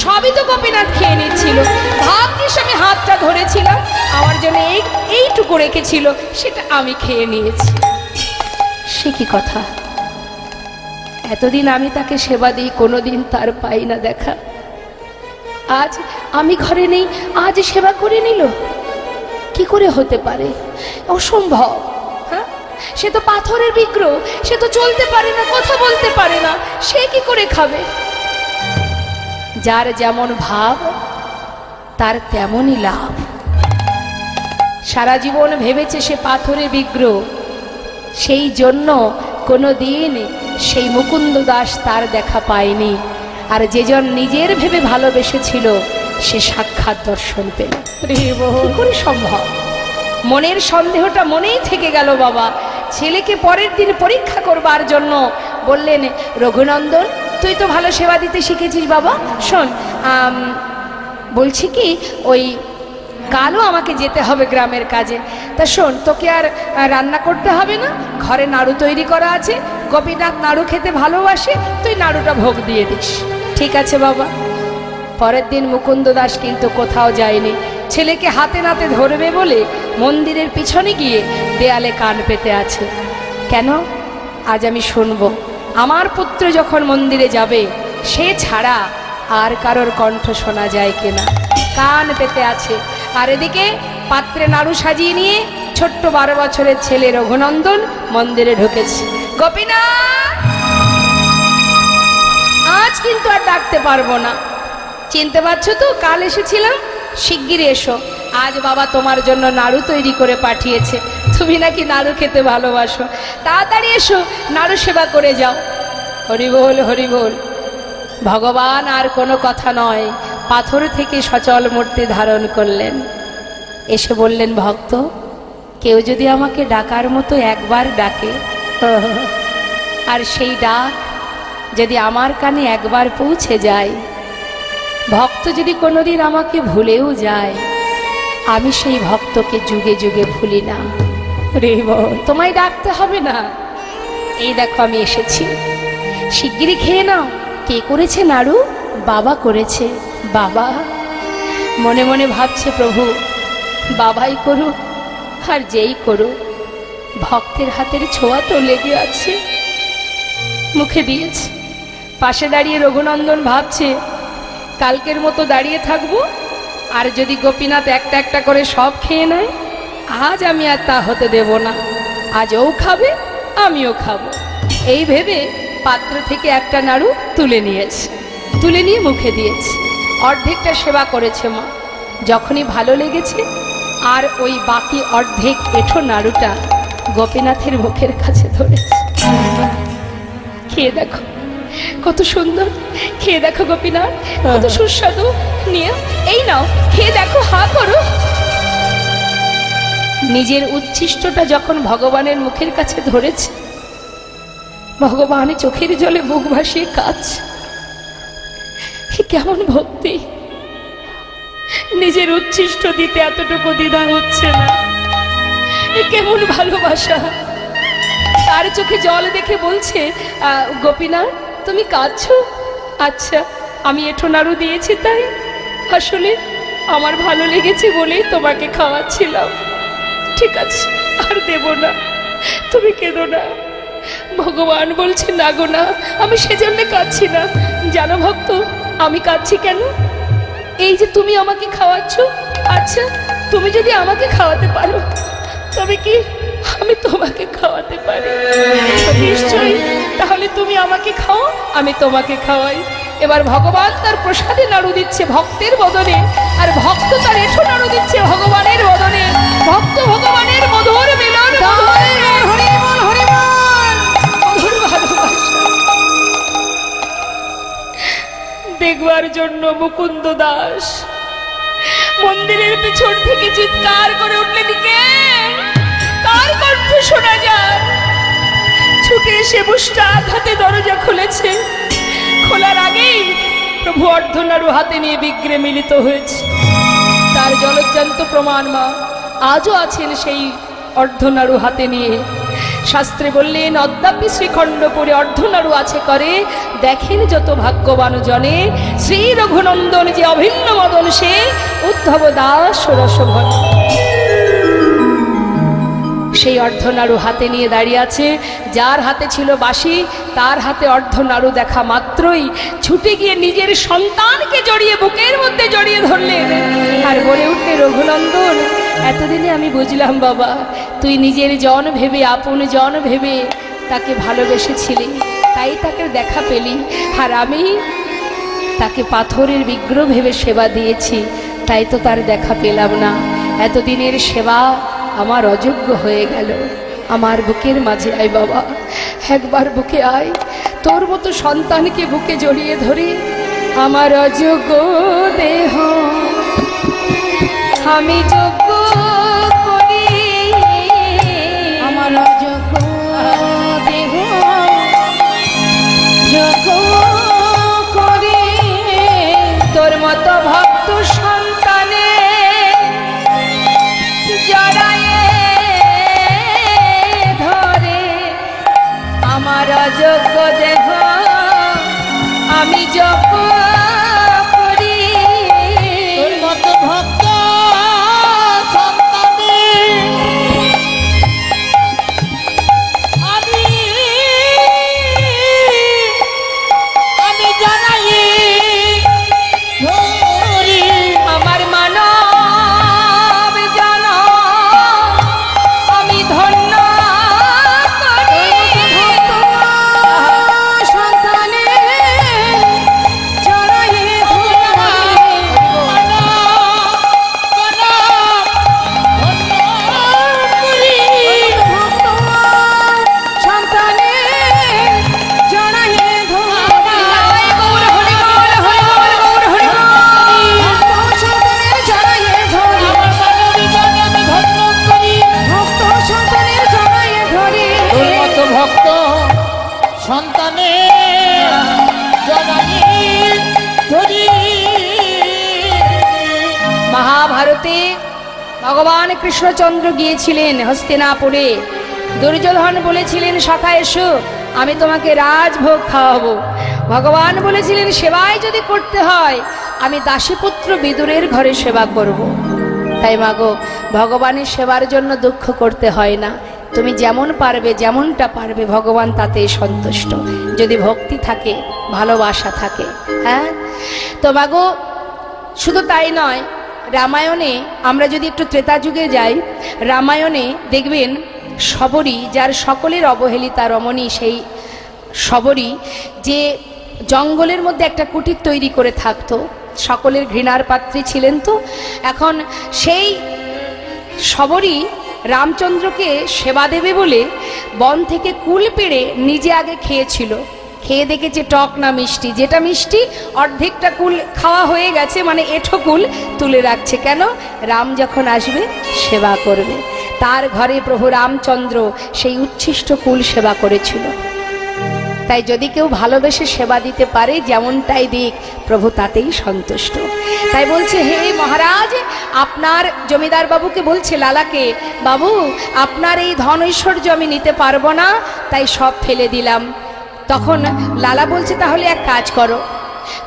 সবই তো গোপীনাথ খেয়ে নিচ্ছিল। ভাগ্যিস আমি হাতটা ধরেছিলাম, আমার জন্য এইটুকু রেখেছিল, সেটা আমি খেয়ে নিয়েছি। সে কি কথা? এতদিন আমি তাকে সেবা দিই, কোনোদিন তার পাই না দেখা। আজ আমি ঘরে নেই, আজ সেবা করে নিল? কি করে হতে পারে? অসম্ভব। হ্যাঁ, সে তো পাথরের বিগ্রহ, সে তো চলতে পারে না, কথা বলতে পারে না, সে কি করে খাবে? যার যেমন ভাব তার তেমনই লাভ। সারা জীবন ভেবেছে সে পাথরের বিগ্রহ, সেই জন্য কোনো দিন সেই মুকুন্দ দাস তার দেখা পায়নি। আর যেজন নিজের ভেবে ভালোবেসেছিল সে সাক্ষাৎ দর্শন পেল। কি করে সম্ভব? মনের সন্দেহটা মনেই থেকে গেল বাবা। ছেলেকে পরের দিন পরীক্ষা করবার জন্য বললেন, রঘুনন্দন, তুই তো ভালো সেবা দিতে শিখেছিস বাবা, শোন, বলছি কি, ওই কালও আমাকে যেতে হবে গ্রামের কাজে, তা শোন, তোকে আর রান্না করতে হবে না, ঘরে নাড়ু তৈরি করা আছে, গোপীনাথ নাড়ু খেতে ভালোবাসে, তুই নাড়ুটা ভোগ দিয়ে দিস। ঠিক আছে বাবা। পরের দিন মুকুন্দ দাস কিন্তু কোথাও যায়নি। ছেলেকে হাতে নাতে ধরবে বলে মন্দিরের পিছনে গিয়ে দেয়ালে কান পেতে আছে। কেন? আজ আমি শুনবো আমার পুত্র যখন মন্দিরে যাবে, সে ছাড়া আর কারোর কণ্ঠ শোনা যায় কিনা। কান পেতে আছে। আর এদিকে পাত্রে নাড়ু সাজিয়ে নিয়ে ছোট্ট 12 বছরের ছেলে রঘুনন্দন মন্দিরে ঢুকেছে। গোপীনাথ, আজ কিন্তু আর ডাকতে পারবো না, চিনতে পারছো তো? কাল এসেছিলাম, শিগগিরই এসো, আজ বাবা তোমার জন্য নাড়ু তৈরি করে পাঠিয়েছে, তুমি নাকি নাড়ু খেতে ভালোবাসো, তাড়াতাড়ি এসো, নাড়ু সেবা করে যাও। হরি বল, হরি বল। ভগবান আর কোনো কথা নয়, পাথর থেকে সচল মূর্তি ধারণ করলেন। এসে বললেন, ভক্ত, কেউ যদি আমাকে ডাকার মতো একবার ডাকে, আর সেই ডাক যদি আমার কানে একবার পৌঁছে যায়, ভক্ত যদি কোনোদিন আমাকে ভুলেও যায়, আমি সেই ভক্তকে যুগে যুগে ভুলি না। রে বল, তোমায় ডাকতে হবে না, এই দেখো আমি এসেছি, শিগগিরই খেয়ে নাও। কে করেছে নাড়ু? বাবা করেছে। বাবা মনে মনে ভাবছে, প্রভু বাবাই করুক আর যেই করুক, ভক্তের হাতের ছোঁয়া তো লেগে আছে, মুখে দিয়েছে। পাশে দাঁড়িয়ে রঘুনন্দন ভাবছে, কালকের মতো দাঁড়িয়ে থাকবো, আর যদি গোপীনাথ একটা একটা করে সব খেয়ে নেয়, আজ আমি আর তা হতে দেব না, আজ ও খাবে আমিও খাবো। এই ভেবে পাত্র থেকে একটা নাড়ু তুলে নিয়েছে, তুলে নিয়ে মুখে দিয়েছে। অর্ধেকটা সেবা করেছে মা, যখনই ভালো লেগেছে আর ওই বাকি অর্ধেক এঁঠো নাড়ুটা গোপীনাথের মুখের কাছে ধরেছে। খেয়ে দেখো কত সুন্দর, খেয়ে দেখো গোপীনাথ, কত সুস্বাদু, নিয়ে এই নাও, খেয়ে দেখো, হা করো। নিজের উচ্ছিষ্টটা যখন ভগবানের মুখের কাছে ধরেছে, ভগবান চোখের জলে বুক ভাসিয়ে কাঁদছে। কেমন ভক্তি! নিজের উচ্ছিষ্ট দিতে এতটুকু দ্বিধা হচ্ছে না, কেমন ভালোবাসা! তার চোখে জল দেখে বলছে, গোপীনাথ তুমি কাঁদছো? আচ্ছা, আমি এঁঠো নাড়ু দিয়েছি তাই? আসলে আমার ভালো লেগেছে বলেই তোমাকে খাওয়াচ্ছিলাম। ঠিক আছে, আর দেব না, তুমি কেঁদো না। ভগবান বলছে, না গো না, আমি সেজন্য কাঁদছি না। জানো ভক্ত, আমি কাঁদছি কেন? এই যে তুমি আমাকে খাওয়াচ্ছ, আচ্ছা তুমি যদি আমাকে খাওয়াতে পারো, তবে কি আমি তোমাকে খাওয়াতে পারি? নিশ্চয়ই, তাহলে তুমি আমাকে খাও, আমি তোমাকে খাওয়াই। এবার ভগবান তার প্রসাদে নাড়ু দিচ্ছে ভক্তের বদনে, আর ভক্ত তার এঁঠো নাড়ু দিচ্ছে ভগবানের বদনে। ভক্ত ভগবানের মধুর মিলন। হরি বল, হরি দেখবার জন্য মুকুন্দ দাস মন্দিরের পিছন থেকে চিৎকার করে উঠলেন, কে? কার কণ্ঠ শোনা যায়? ছুটে এসে মুষ্টা হাতে দরজা খুলেছে। খোলার আগেই প্রভু অর্ধনাড়ু হাতে নিয়ে বিগ্রে মিলিত হয়েছে। তার জলজ্জান্ত প্রমাণ মা আজও আছেন সেই অর্ধনাড়ু হাতে নিয়ে। শাস্ত্রে বললেন, অদ্যাপি শ্রীখণ্ড পরে অর্ধনাড়ু আছে করে, দেখেন যত ভাগ্যবান জনে, শ্রী রঘুনন্দন যে অভিন্ন মদন সে, উদ্ধব দাস রসভন। সেই অর্ধনাড়ু হাতে নিয়ে দাঁড়িয়ে আছে। যার হাতে ছিল বাঁশি তার হাতে অর্ধনাড়ু দেখা মাত্রই ছুটে গিয়ে নিজের সন্তানকে জড়িয়ে বুকের মধ্যে জড়িয়ে ধরলেন আর বলে উঠলেন, রঘুনন্দন, এতদিনে আমি বুঝলাম বাবা, তুই নিজের জন ভেবে, আপন জন ভেবে তাকে ভালোবেসেছিলি, তাই তাকে দেখা পেলি, আর আমি তাকে পাথরের বিগ্রহ ভেবে সেবা দিয়েছি, তাই তো তার দেখা পেলাম না। এতদিনের সেবা আমার অযোগ্য হয়ে গেল। আমার বুকের মাঝে আয় বাবা, একবার বুকে আয়, তোর মতো সন্তানকে বুকে জড়িয়ে ধরে আমার অযোগ্য দেহ আমি যোগ্য করি, আমার অযোগ্য দেহ যোগ্য করি, তোর মতো ভক্ত সন্তানে জড়ায়ে ধরে আমার অযোগ্য দেহ আমি যোগ্য করি, তোর মতো ভক্ত সন্তানে আমি জানাই ধরি, আমার মানব জন আমি ধন্য করি, সন্তানে জড়ায়ে সন্তানে ধরি। মহাভারতে ভগবান কৃষ্ণচন্দ্র গিয়েছিলেন হস্তিনাপুরে। দুর্যোধন বলেছিলেন, সখা এসো, আমি তোমাকে রাজভোগ খাওয়াবো। ভগবান বলেছিলেন, সেবাই যদি করতে হয় আমি দাসীপুত্র বিদুরের ঘরে সেবা করব। তাই মাগো, ভগবানের সেবার জন্য দুঃখ করতে হয় না। তুমি যেমন পারবে, যেমনটা পারবে, ভগবান তাতেই সন্তুষ্ট, যদি ভক্তি থাকে, ভালোবাসা থাকে। হ্যাঁ তো মাগো, শুধু তাই নয়, রামায়ণে আমরা যদি একটু ত্রেতা যুগে যাই, রামায়ণে দেখবেন শবরী, যার সকলের অবহেলিতা রমণী, সেই শবরী যে জঙ্গলের মধ্যে একটা কুটির তৈরি করে থাকতো, সকলের ঘৃণার পাত্রী ছিলেন। তো এখন সেই শবরী রামচন্দ্রকে সেবা দেবে বলে বন থেকে কুল পেড়ে নিজে আগে খেয়েছিল। খেয়ে দেখেছে টক না মিষ্টি, যেটা মিষ্টি অর্ধেকটা কুল খাওয়া হয়ে গেছে, মানে এঁঠো কুল তুলে রাখছে। কেন? রাম যখন আসবে সেবা করবে। তার ঘরে প্রভু রামচন্দ্র সেই উচ্ছিষ্ট কুল সেবা করেছিল। তাই যদি কেউ ভালোবেসে সেবা দিতে পারে, যেমনটাই দিক, প্রভু তাতেই সন্তুষ্ট। তাই বলছে, হে মহারাজ, আপনার জমিদার বাবুকে বলছে, লালাকে, বাবু আপনার এই ধন ঐশ্বর্য আমি নিতে পারবো না, তাই সব ফেলে দিলাম। তখন লালা বলছে, তাহলে এক কাজ করো,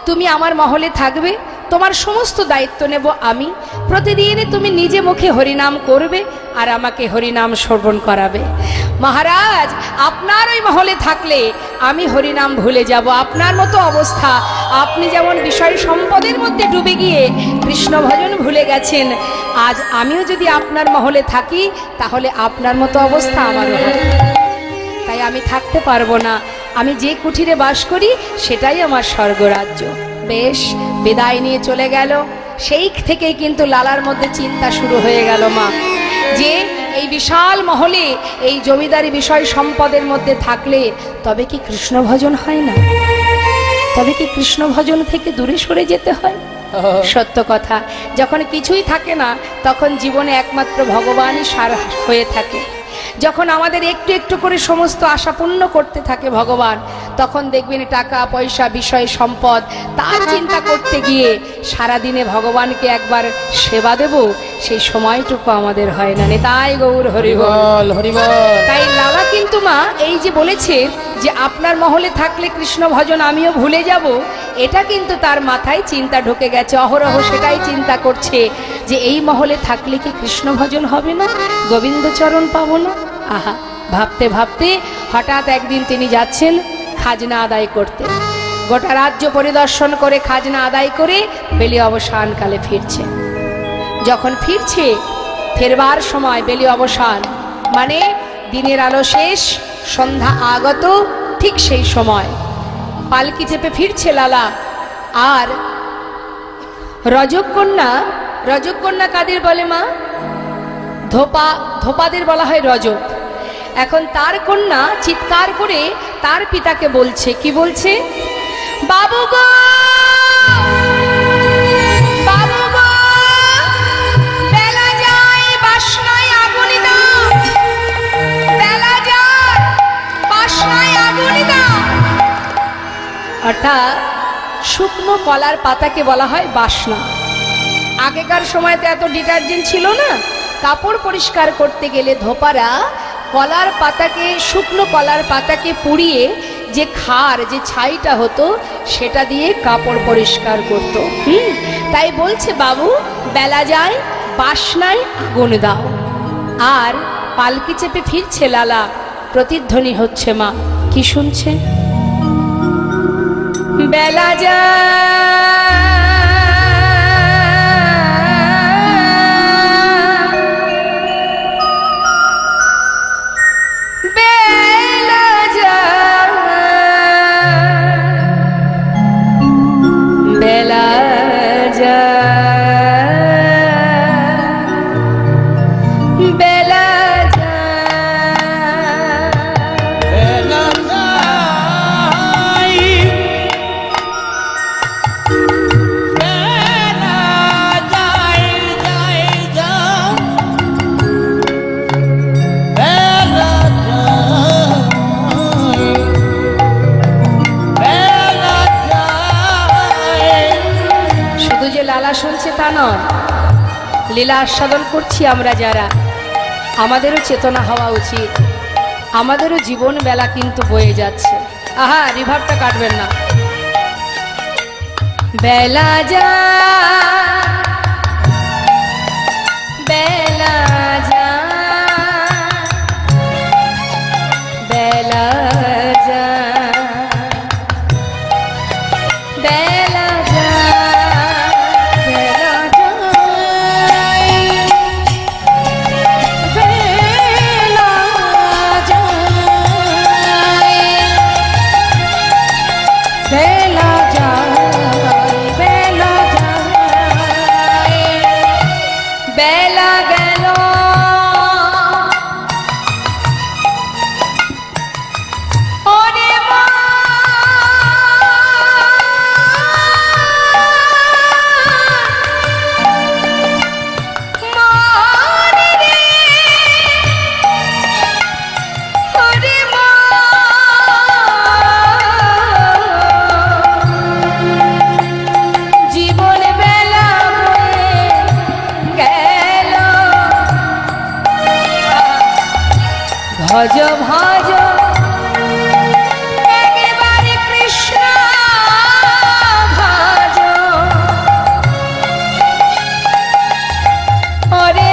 তুমি আমার মহলে থাকবে, তোমার সমস্ত দায়িত্ব নেব আমি, প্রতিদিন তুমি নিজে মুখে হরিনাম করবে আর আমাকে হরিনাম শ্রবণ করাবে। মহারাজ, আপনার ওই মহলে থাকলে আমি হরিনাম ভুলে যাব। আপনার মতো অবস্থা, আপনি যেমন বিষয় সম্পদের মধ্যে ডুবে গিয়ে কৃষ্ণ ভজন ভুলে গেছেন, আজ আমিও যদি আপনার মহলে থাকি তাহলে আপনার মতো অবস্থা আমারও হবে। তাই আমি থাকতে পারবো না, আমি যে কুঠিরে বাস করি সেটাই আমার স্বর্গরাজ্য। বেশ, বিদায় নিয়ে চলে গেল। সেই থেকেই কিন্তু লালার মধ্যে চিন্তা শুরু হয়ে গেল মা, যে এই বিশাল মহলে এই জমিদারি বিষয় সম্পদের মধ্যে থাকলে তবে কি কৃষ্ণ ভজন হয় না? তবে কি কৃষ্ণ ভজন থেকে দূরে সরে যেতে হয়? সত্য কথা, যখন কিছুই থাকে না তখন জীবনে একমাত্র ভগবানই সার হয়ে থাকে। যখন আমাদের একটু একটু করে সমস্ত আশা পূর্ণ করতে থাকে ভগবান, তখন দেখবেন টাকা পয়সা বিষয় সম্পদ তার চিন্তা করতে গিয়ে সারাদিনে ভগবানকে একবার সেবা দেব সেই সময়টুকু আমাদের হয় না। তাই গৌর হরিবল হরিবল। তাই লালা কিন্তু মা এই যে বলেছে যে আপনার মহলে থাকলে কৃষ্ণ ভজন আমিও ভুলে যাব, এটা কিন্তু তার মাথায় চিন্তা ঢুকে গেছে। অহরহ সেটাই চিন্তা করছে যে এই মহলে থাকলে কি কৃষ্ণ ভজন হবে না, গোবিন্দচরণ পাবো না। আহা, ভাবতে ভাবতে হঠাৎ একদিন তিনি যাচ্ছেন খাজনা আদায় করতে। গোটা রাজ্য পরিদর্শন করে খাজনা আদায় করে বেলি অবসানকালে ফিরছে। যখন ফিরছে, ফেরবার সময় বেলি অবসান মানে দিনের আলো শেষ, সন্ধ্যা আগত, ঠিক সেই সময় পালকি চেপে ফিরছে লালা। আর রজকন্যা, রজকন্যা কাদের বলে মা? ধোপাদের বলা হয় রজক। এখন তার কন্যা চিৎকার করে তার পিতাকে বলছে, কি বলছে? বাবু গো, বাবু গো, বেলা যায় বাসনায় আগুন দাও, বেলা যায় বাসনায় আগুন দাও। অর্থাৎ শুকনো কলার পাতাকে বলা হয় বাসনা। আগেকার সময় তো এত ডিটারজেন্ট ছিল না, কাপড় পরিষ্কার করতে গেলে ধোপারা কলার পাতাকে, শুকনো কলার পাতাকে পুড়িয়ে যে খার, যে ছাইটা হতো সেটা দিয়ে কাপড় পরিষ্কার করত। তাই বলছে বাবু বেলা যায় বাসনায় আগুন দাও। আর পালকি চেপে ফিরছে লালা, প্রতিধ্বনি হচ্ছে মা, কি শুনছে? বেলা যায় শুনছে তা নয়, লীলা আস্বাদন করছি আমরা যারা, আমাদেরও চেতনা হওয়া উচিত। আমাদেরও জীবন বেলা কিন্তু বয়ে যাচ্ছে। আহা, রিভাবটা কাটবেন না। বেলা যা বেলা যা বেলা যা বেলা যা ভজ ভজ একেবারে কৃষ্ণ ভজ, ওরে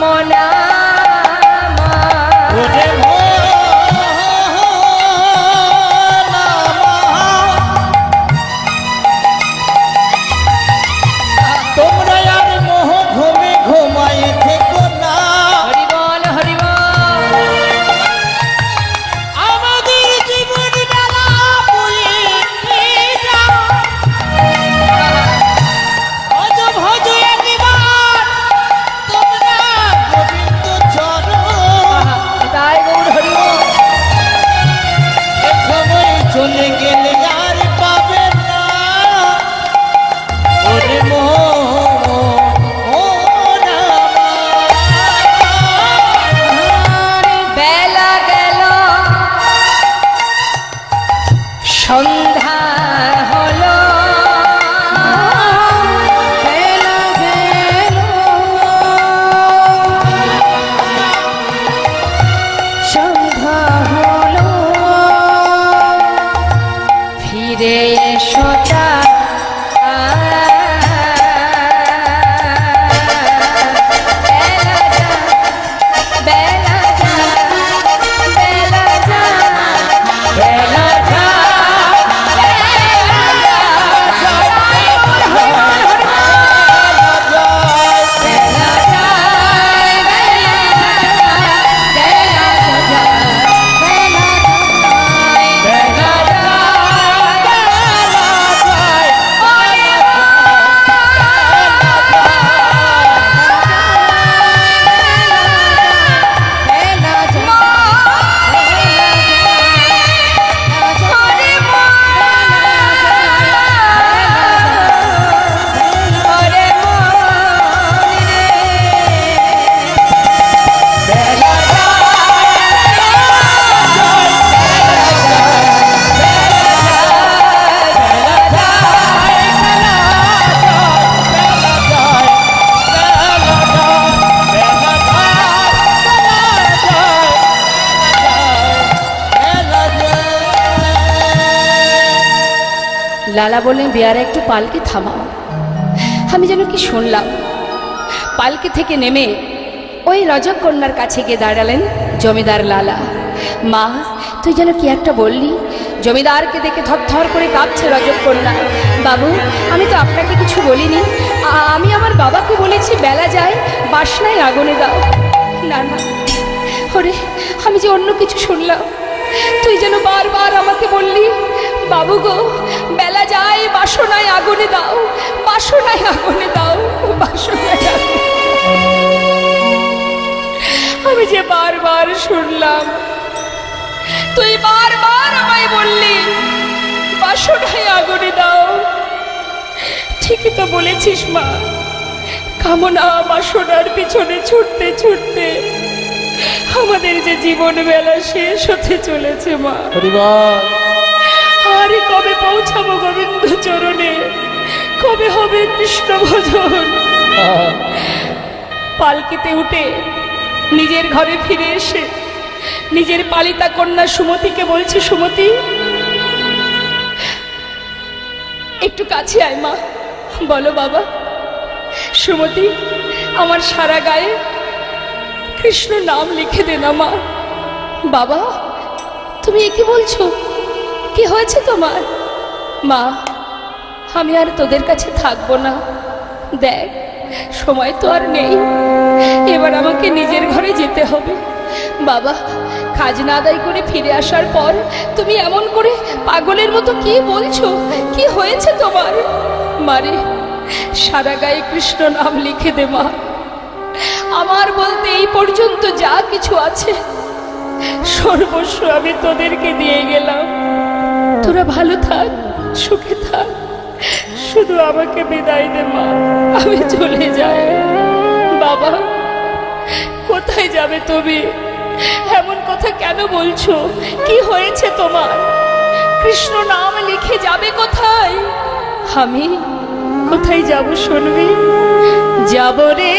মনা তোমরা আর মোহ ঘুমে ঘুমাই থেকো না। সন্ধ্যা হলো সন্ধ্যা হলো ফিরে এসো লালা বললেন, বেয়ারা একটু পালকি থামাও। আমি যেন কি শুনলাম। পালকি থেকে নেমে ওই রজক কন্যার কাছে গিয়ে দাঁড়ালেন জমিদার লালা। মা, তুই যেন কি একটা বললি। জমিদারকে দেখে থরথর করে কাঁপছে রজক কন্যা। বাবু, আমি তো আপনাকে কিছু বলিনি। আমি আমার বাবাকে বলেছি বেলা যায় বাসনায় আগুনে দাও। না না, ওরে, আমি যে অন্য কিছু শুনলাম। তুই যেন বারবার আমাকে বললি, বাবু গো, বেলা যায় বাসনায় আগুনে দাও, বাসনায় আগুনে দাও, বাসনায় আগুনে। আমি যে বারবার শুনলাম, তুই বারবার আমায় বললি বাসনায় আগুনে দাও। ঠিকই তো বলেছিস মা। কামনা বাসনার পিছনে ছুটতে ছুটতে আমাদের যে জীবন বেলা শেষ হতে চলেছে মা। আরে কবে পৌঁছাবো গোবিন্দ চরণে, কবে হবে কৃষ্ণ ভজন। পালকিতে উঠে নিজের ঘরে ফিরে এসে নিজের পালিতা কন্যা সুমতিকে বলছি, সুমতি একটু কাছে আয় মা। বলো বাবা। সুমতি, আমার সারা গায়ে কৃষ্ণ নাম লিখে দে না মা। বাবা, তুমি কি বলছো? কি হয়েছে তোমার? মা, আমি আর তোদের কাছে থাকবো না। দেখ, সময় তো আর নেই, এবার আমাকে নিজের ঘরে যেতে হবে। বাবা, খাজনা আদায় করে ফিরে আসার পর তুমি এমন করে পাগলের মতো কি বলছো? কি হয়েছে তোমার? মারে, সারা গায়ে কৃষ্ণ নাম লিখে দে মা। আমার বলতে এই পর্যন্ত যা কিছু আছে সর্বস্ব আমি তোদেরকে দিয়ে গেলাম। তোরা ভালো থাক, সুখে থাক, শুধু আমাকে বিদায় দে মা, আমি চলে যাই। বাবা, কোথায় যাবে তুমি? এমন কথা কেন বলছো? কি হয়েছে তোমার? কৃষ্ণ নাম লিখে যাবে কোথায়? আমি কোথায় যাব শুনবি? যাব রে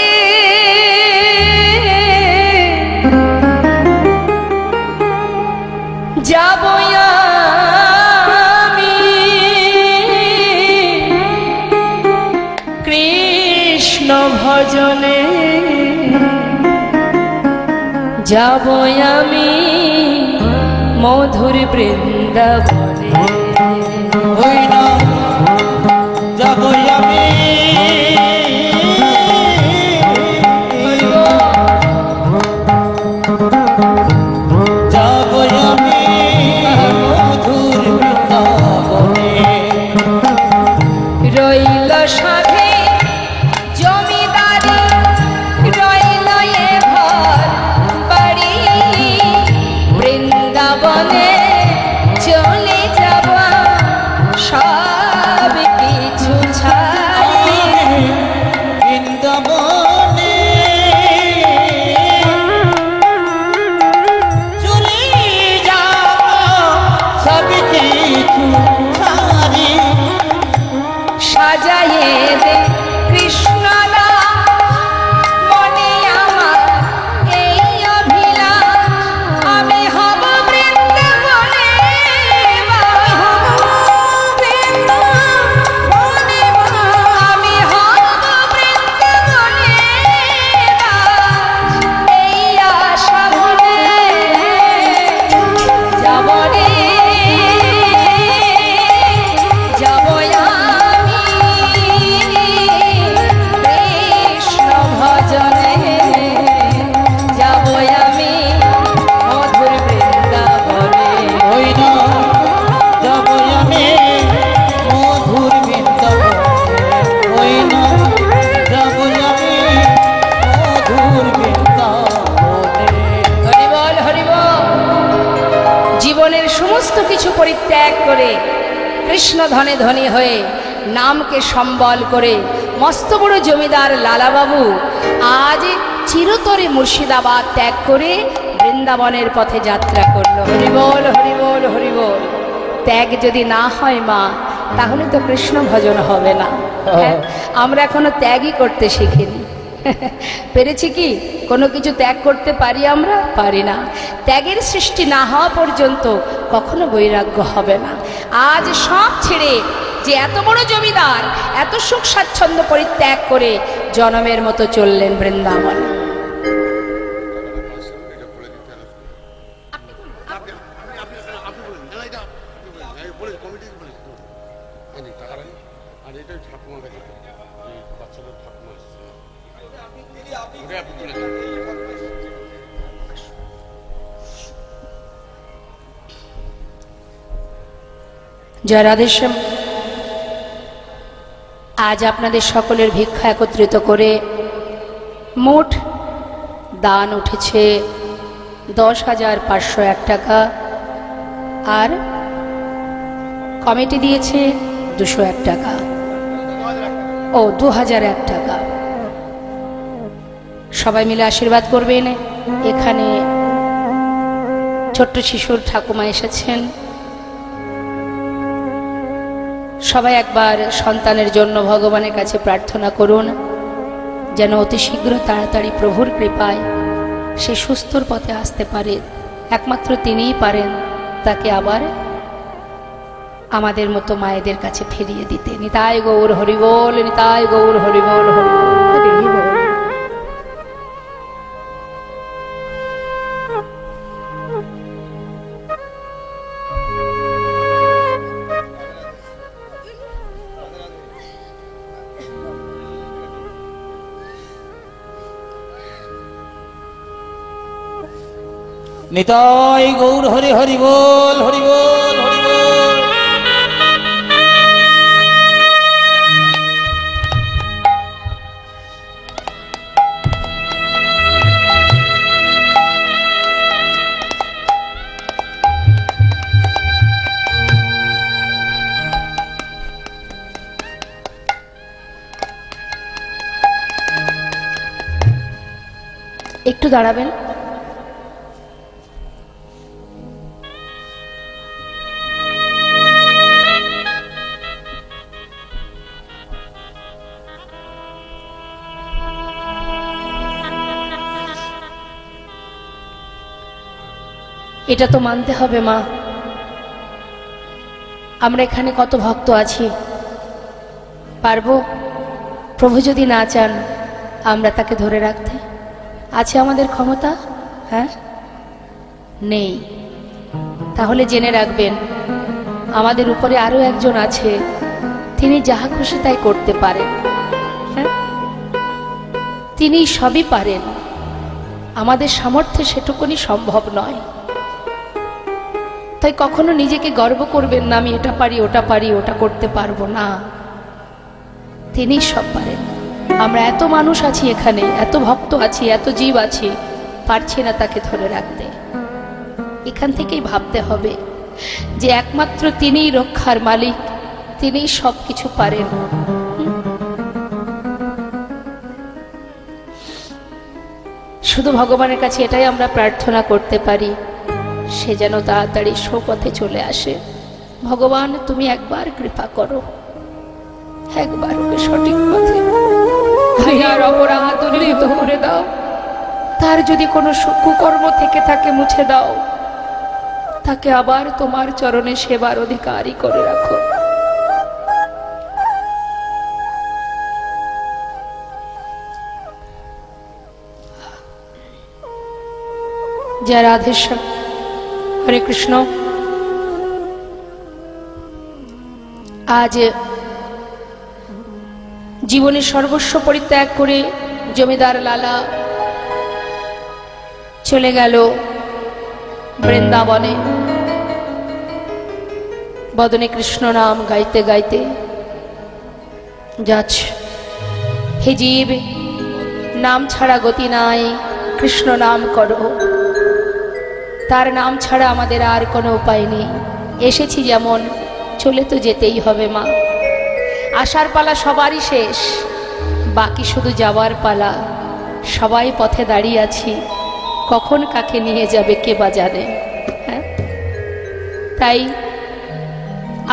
যাব আমি কৃষ্ণ ভজনে, যাব আমি মধুর বৃন্দাবনে। ওই না যাব আমি রইল সাধে জমিদারি, রইল এ ঘর বাড়ি, বৃন্দাবনে চলে যাব সব কিছু ছাড়ি। বৃন্দাবনে চলে যাব সব কিছু সুখারি সাজায়ে দে কৃষ্ণ মনে আমার এই অভিলাষ আমি হব বৃন্দাবনে আমি হব বৃন্দাবনে এই আশা ভরে যাব রে যাব আমি কৃষ্ণ ভজনে যাব আমি মধুর বৃন্দাবনে ওই না যাব আমি মধুর বৃন্দাবনে ওই না যাব আমি মধুর বৃন্দাবনে হরিবল হরিবল। জীবনের সমস্ত কিছু পরিত্যাগ করে কৃষ্ণ ধনে ধনী হয়ে নামকে সম্বল করে মস্ত বড় জমিদার লালাবাবু আজ চিরতরে মুর্শিদাবাদ ত্যাগ করে বৃন্দাবনের পথে যাত্রা করলো। হরিবল হরিবল হরিবল। ত্যাগ যদি না হয় মা, তাহলে তো কৃষ্ণ ভজন হবে না। হ্যাঁ, আমরা এখনো ত্যাগই করতে শিখিনি। পেরেছি কি কোনো কিছু ত্যাগ করতে পারি? আমরা পারি না। ত্যাগের সৃষ্টি না হওয়া পর্যন্ত কখনো বৈরাগ্য হবে না। আজ সব ছেড়ে যে এত বড় জমিদার এত সুখ স্বাচ্ছন্দ্য পরিত্যাগ করে জনমের মতো চললেন বৃন্দাবন। জয় রাধেশ্যাম। আজ আপনাদের সকলের ভিক্ষা একত্রিত করে মোট দান উঠেছে 10,501 টাকা, আর কমিটি দিয়েছে 201 টাকা, ও 2001 টাকা। সবাই মিলে আশীর্বাদ করবেন। এখানে ছোট্ট শিশুর ঠাকুমা এসেছেন। সবাই একবার সন্তানের জন্য ভগবানের কাছে প্রার্থনা করুন যেন অতি শীঘ্র তাড়াতাড়ি প্রভুর কৃপায় সে সুস্থর পথে আসতে পারে। একমাত্র তিনিই পারেন তাকে আবার আমাদের মতো মায়েদের কাছে ফিরিয়ে দিতে। নিতাই গৌর হরিবোল, নিতাই গৌর হরিবোল, হরিবোল হরিবোল। নিতাই গৌর হরি হরি বল, হরি বল, হরি বল। একটু দাঁড়াবেন। এটা তো মানতে হবে মা, আমরা এখানে কত ভক্ত আছি, পারবো? প্রভু যদি না চান আমরা তাকে ধরে রাখতে? আছে আমাদের ক্ষমতা? হ্যাঁ, নেই। তাহলে জেনে রাখবেন আমাদের উপরে আরো একজন আছে, তিনি যাহা খুশি তাই করতে পারেন। হ্যাঁ, তিনি সবই পারেন, আমাদের সামর্থ্যে সেটুকুনি সম্ভব নয়। তাই কখনো নিজেকে গর্ব করবেন না আমি এটা পারি, ওটা পারি, ওটা করতে পারবো না। তিনি সব পারেন। আমরা এত মানুষ আছি এখানে, এত ভক্ত আছি, এত জীব আছি, পারছি না তাকে ধরে রাখতে। এখান থেকেই ভাবতে হবে যে একমাত্র তিনিই রক্ষার মালিক, তিনিই সব কিছু পারেন। শুধু ভগবানের কাছে এটাই আমরা প্রার্থনা করতে পারি, সে যেন তাড়াতাড়ি সুপথে চলে আসে। ভগবান তুমি একবার কৃপা করো, একবার ওকে সঠিক পথে হাজার অপরাধ দূরীভূত করে দাও, তার যদি কোনো কুকর্ম থেকে থাকে মুছে দাও, তাকে আবার তোমার চরণে সেবার অধিকারী করে রাখো। জয় রাধেশ্বর। হরে কৃষ্ণ। আজ জীবনের সর্বস্ব পরিত্যাগ করে জমিদার লালা চলে গেল বৃন্দাবনে। বদনে কৃষ্ণ নাম গাইতে গাইতে যাচ্ছে। হে জীব, নাম ছাড়া গতি নাই, কৃষ্ণ নাম করো। তার নাম ছাড়া আমাদের আর কোনো উপায় নেই। এসেছি যেমন, চলে তো যেতেই হবে মা। আসার পালা সবারই শেষ, বাকি শুধু যাওয়ার পালা। সবাই পথে দাঁড়িয়ে আছি, কখন কাকে নিয়ে যাবে কে বা জানে। হ্যাঁ, তাই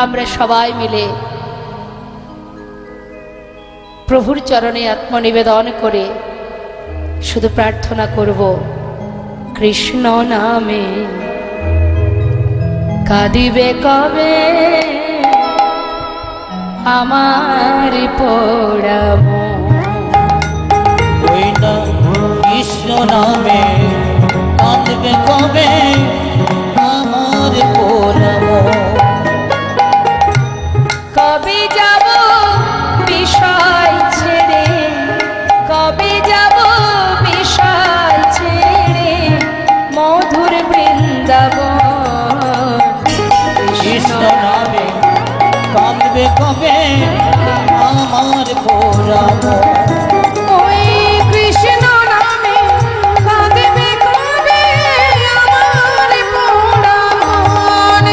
আমরা সবাই মিলে প্রভুর চরণে আত্মনিবেদন করে শুধু প্রার্থনা করব, কৃষ্ণ নামে কাঁদিবে কবে আমার পোড়া মন। ওই না কৃষ্ণ নামে কাঁদবে কবে আমার পোড়া মন। কবে যাব বিষয় ছেড়ে, কবে যাব বিষয় ছেড়ে মধুর বৃন্দাবন। কৃষ্ণ নামে কাঁদবে কবে আমার পোড়া মন। ওই কৃষ্ণ নামে কাঁদবে কবে আমার পোড়া মন।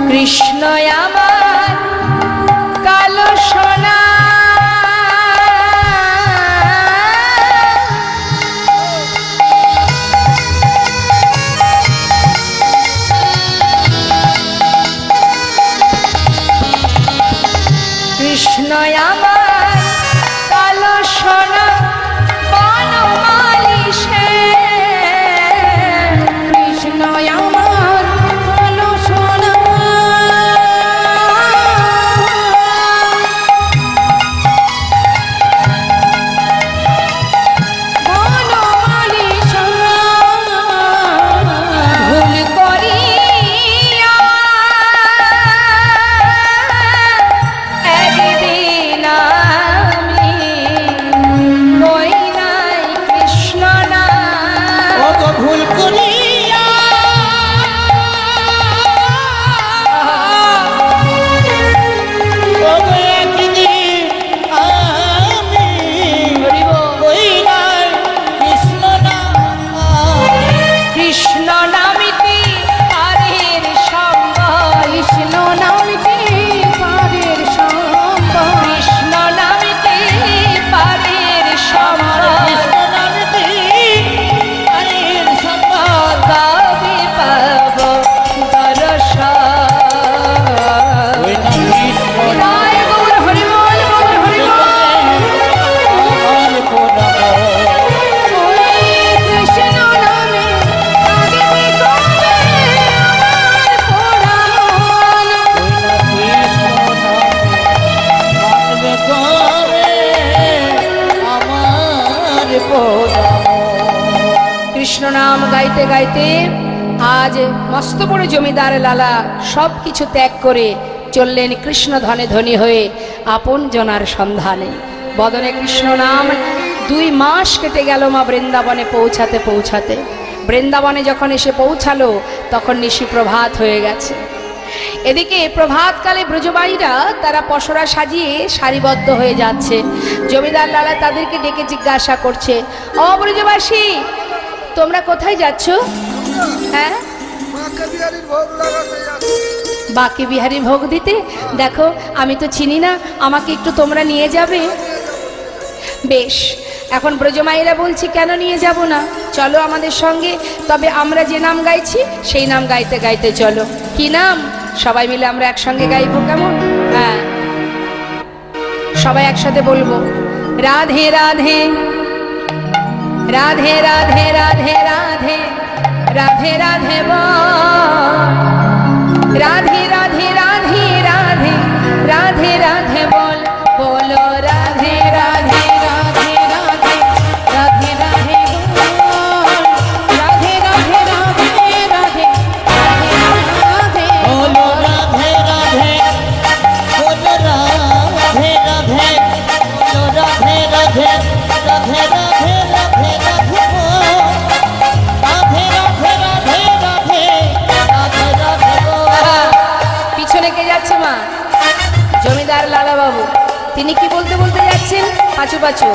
কৃষ্ণ আমার কালো সোনা, কৃষ্ণ আমার কালো সোনা বনমালী সে। কৃষ্ণ আমার কালো সোনা, বনমালী সোনা। ভুল করিয়া একদিন আমি কই নাই কৃষ্ণ নাম। ও তো ভুল করিয়া ও তো একদিন আমি ওই নাই কৃষ্ণ নাম। কৃষ্ণ নামিতে পারের সঙ্গ, কৃষ্ণ নামিতে পারের সঙ্গ, কৃষ্ণ নামিতে পারের সঙ্গ। কৃষ্ণ নামে হরির সম্মান। কবে পাব দর্শন। ওই না কৃষ্ণ জয় গৌর হরি বল, গৌর হরি বল। আমার পোড়া মন। ওই কৃষ্ণ নামে কাঁদিবে কবে আমার পোড়া মন। ওই না কৃষ্ণ নামে কাঁদবে কবে আমার পোড়া মন। কৃষ্ণ নাম গাইতে গাইতে আজ মস্ত বড় জমিদার লালা সব কিছু ত্যাগ করে চললেন কৃষ্ণ ধনে ধনী হয়ে আপন জনার সন্ধানে। বদনে কৃষ্ণ নাম 2 মাস কেটে গেল মা বৃন্দাবনে পৌঁছাতে পৌঁছাতে। বৃন্দাবনে যখন এসে পৌঁছালো তখন নিশি প্রভাত হয়ে গেছে। এদিকে প্রভাতকালে ব্রজবাড়িরা তারা পসরা সাজিয়ে সারিবদ্ধ হয়ে যাচ্ছে। জমিদার লালা তাদেরকে ডেকে জিজ্ঞাসা করছে, ও ব্রজবাসী, তোমরা কোথায় যাচ্ছ? হ্যাঁ, বাকি বিহারীর ভোগ দিতে। দেখো, আমি তো চিনি না, আমাকে একটু তোমরা নিয়ে যাবে? বেশ, এখন ব্রজমায়েরা বলছি কেন নিয়ে যাব না, চলো আমাদের সঙ্গে। তবে আমরা যে নাম গাইছি সেই নাম গাইতে গাইতে চলো। কি নাম? সবাই মিলে আমরা একসঙ্গে গাইবো, কেমন? হ্যাঁ, সবাই একসাথে বলবো, রাধে রাধে রাধে রাধে রাধে রাধে রাধে রাধে বল, রাধে রাধে রাধে রাধে রাধে রাধে বল, বলো রাধে রাধে রাধে রাধে রাধে রাধে বল, রাধে রাধে রাধে রাধে রাধে রাধে বলো রাধে রাধে, বলো রাধে রাধে, বলো রাধে রাধে, রাধে রাধে রাধে রাধে বল, রাধে রাধে রাধে রাধে রাধে রাধে বল। পিছনে কে যাচ্ছে মা? জমিদার লালা বাবু। তিনি কি বলতে বলতে যাচ্ছেন পাঁচু পাঁচু?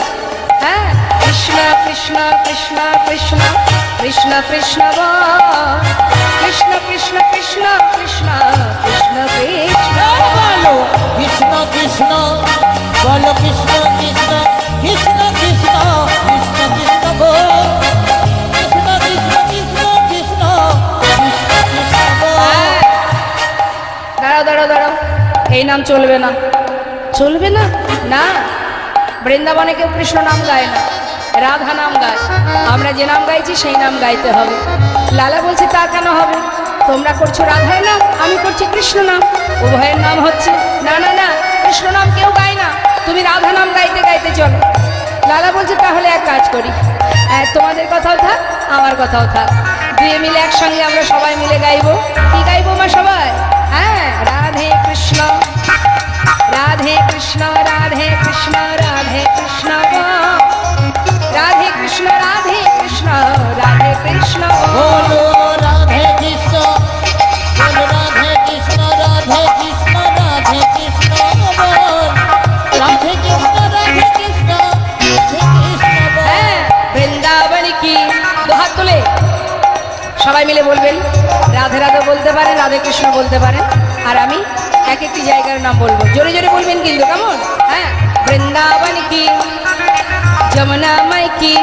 হ্যাঁ, কৃষ্ণ কৃষ্ণ কৃষ্ণ কৃষ্ণ কৃষ্ণ কৃষ্ণ বল, কৃষ্ণ কৃষ্ণ কৃষ্ণ কৃষ্ণ কৃষ্ণ কৃষ্ণ বলো কৃষ্ণ কৃষ্ণ, বলো কৃষ্ণ কৃষ্ণ কৃষ্ণ কৃষ্ণ কৃষ্ণ কৃষ্ণ বল, কৃষ্ণ কৃষ্ণ কৃষ্ণ কৃষ্ণ কৃষ্ণ কৃষ্ণ বল। হ্যাঁ, দাঁড়াও দাঁড়াও দাঁড়াও, এই নাম চলবে না, চলবে না। না, বৃন্দাবনে কেউ কৃষ্ণ নাম গায় না, রাধা নাম গায়। আমরা যে নাম গাইছি সেই নাম গাইতে হবে। লালা বলছে তা কেন হবে? তোমরা করছো রাধার নাম, আমি করছি কৃষ্ণ নাম, উভয়ের নাম হচ্ছে। না না না, কৃষ্ণ নাম কেউ গায় না, তুমি রাধা নাম গাইতে গাইতে চলো। লালা বলছে তাহলে এক কাজ করি, তোমাদের কথাও থাক আমার কথাও থাক, দুয়ে মিলে একসঙ্গে আমরা সবাই মিলে গাইবো। কি গাইবো মা সবাই? হ্যাঁ, রাধে কৃষ্ণ রাধে কৃষ্ণ রাধে কৃষ্ণ রাধে কৃষ্ণ রাধে কৃষ্ণ রাধে কৃষ্ণ রাধে কৃষ্ণ। বলো রাধে কৃষ্ণ, বলো রাধে কৃষ্ণ, রাধে কৃষ্ণ রাধে কৃষ্ণ বল, রাধে কৃষ্ণ রাধে কৃষ্ণ রাধে কৃষ্ণ বল। হ্যাঁ, বৃন্দাবন কি, দুহাত তুলে সবাই মিলে বলবেন। রাধে রাধে বলতে পারেন, রাধে কৃষ্ণ বলতে পারেন, আর আমি এক একটি জায়গার নাম বলবো, জোরে জোরে বলবেন কিন্তু, কেমন? হ্যাঁ, বৃন্দাবন কি, যমুনা মাই কি,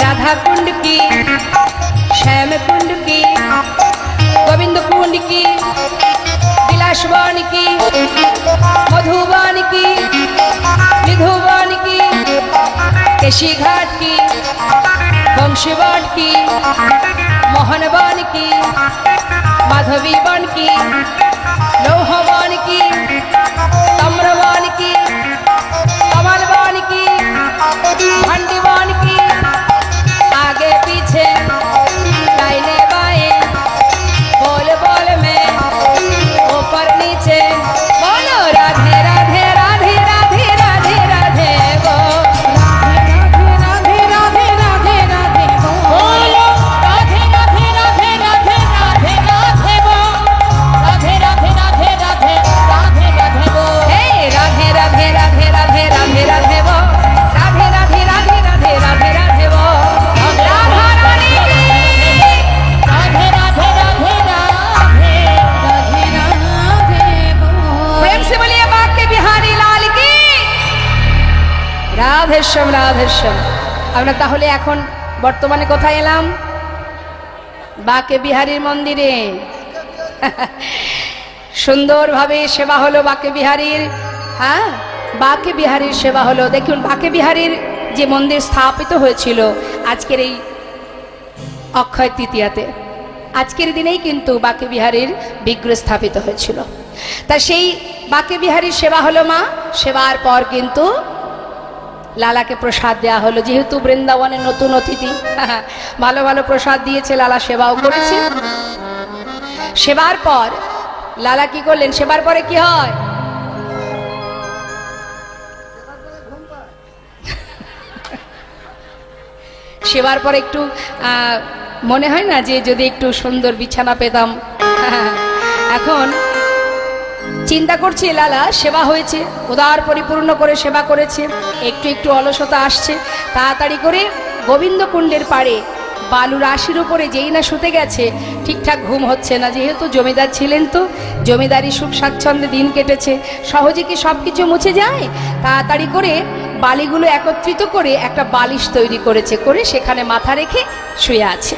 রাধা কুंड की, श्याम कुंड की, गोविंद कुंड की, विलासवन की, मधुबन की, निधुवन की, केशी घाट की, वंशीवन की, मोहनवन की, माधवी वन की, लौहवन की, तम्रवन की, कमलवन की, भंडीवन की, आगे पीछे दाहिने बाएं, बोल बोल में ऊपर नीचे, बोलो राधे राधे राधे राधे राधे राधे बोल, राधे राधे राधे राधे बोलो, राधे राधे राधे राधे राधे राधे बोल, राधे राधे राधे राधे राधे राधे बोल, हे राधे राधे राधे राधे राधे राधे बोल, राधे राधे राधे राधे राधे राधे बोल, राधा रानी की, राधे राधे राधे राधे राधे राधे बोल। प्रेम से बोलिए बाके बिहारी लाल की, রাধেশ্যাম রাধেশ্যাম। আমরা তাহলে এখন বর্তমানে কোথায় এলাম? বাকে বিহারীর মন্দিরে। সুন্দরভাবে সেবা হলো বাকে বিহারীর। হ্যাঁ, বাকে বিহারীর সেবা হলো। দেখুন, বাকে বিহারীর যে মন্দির স্থাপিত হয়েছিল আজকের এই অক্ষয় তৃতীয়াতে, আজকের দিনেই কিন্তু বাকে বিহারীর বিগ্রহ স্থাপিত হয়েছিল। তা সেই বাকে বিহারীর সেবা হলো মা। সেবার পর কিন্তু লালাকে প্রসাদ দেওয়া হলো, যেহেতু বৃন্দাবনের নতুন অতিথি, ভালো ভালো প্রসাদ দিয়েছে, লালা সেবাও করেছে। সেবার পর লালা কি করলেন? সেবার পরে কি হয়? সেবার পরে একটু মনে হয় না যে যদি একটু সুন্দর বিছানা পেতাম। এখন চিন্তা করছি, লালা সেবা হয়েছে, উদার পরিপূর্ণ করে সেবা করেছে, একটু একটু অলসতা আসছে, তাড়াতাড়ি করে গোবিন্দ কুণ্ডের পাড়ে বালু রাশির উপরে যেই না শুতে গেছে, ঠিকঠাক ঘুম হচ্ছে না। যেহেতু জমিদার ছিলেন, তো জমিদারি সুখ স্বাচ্ছন্দ্যে দিন কেটেছে, সহজে কি সব কিছু মুছে যায়? তাড়াতাড়ি করে বালিগুলো একত্রিত করে একটা বালিশ তৈরি করেছে, করে সেখানে মাথা রেখে শুয়ে আছে।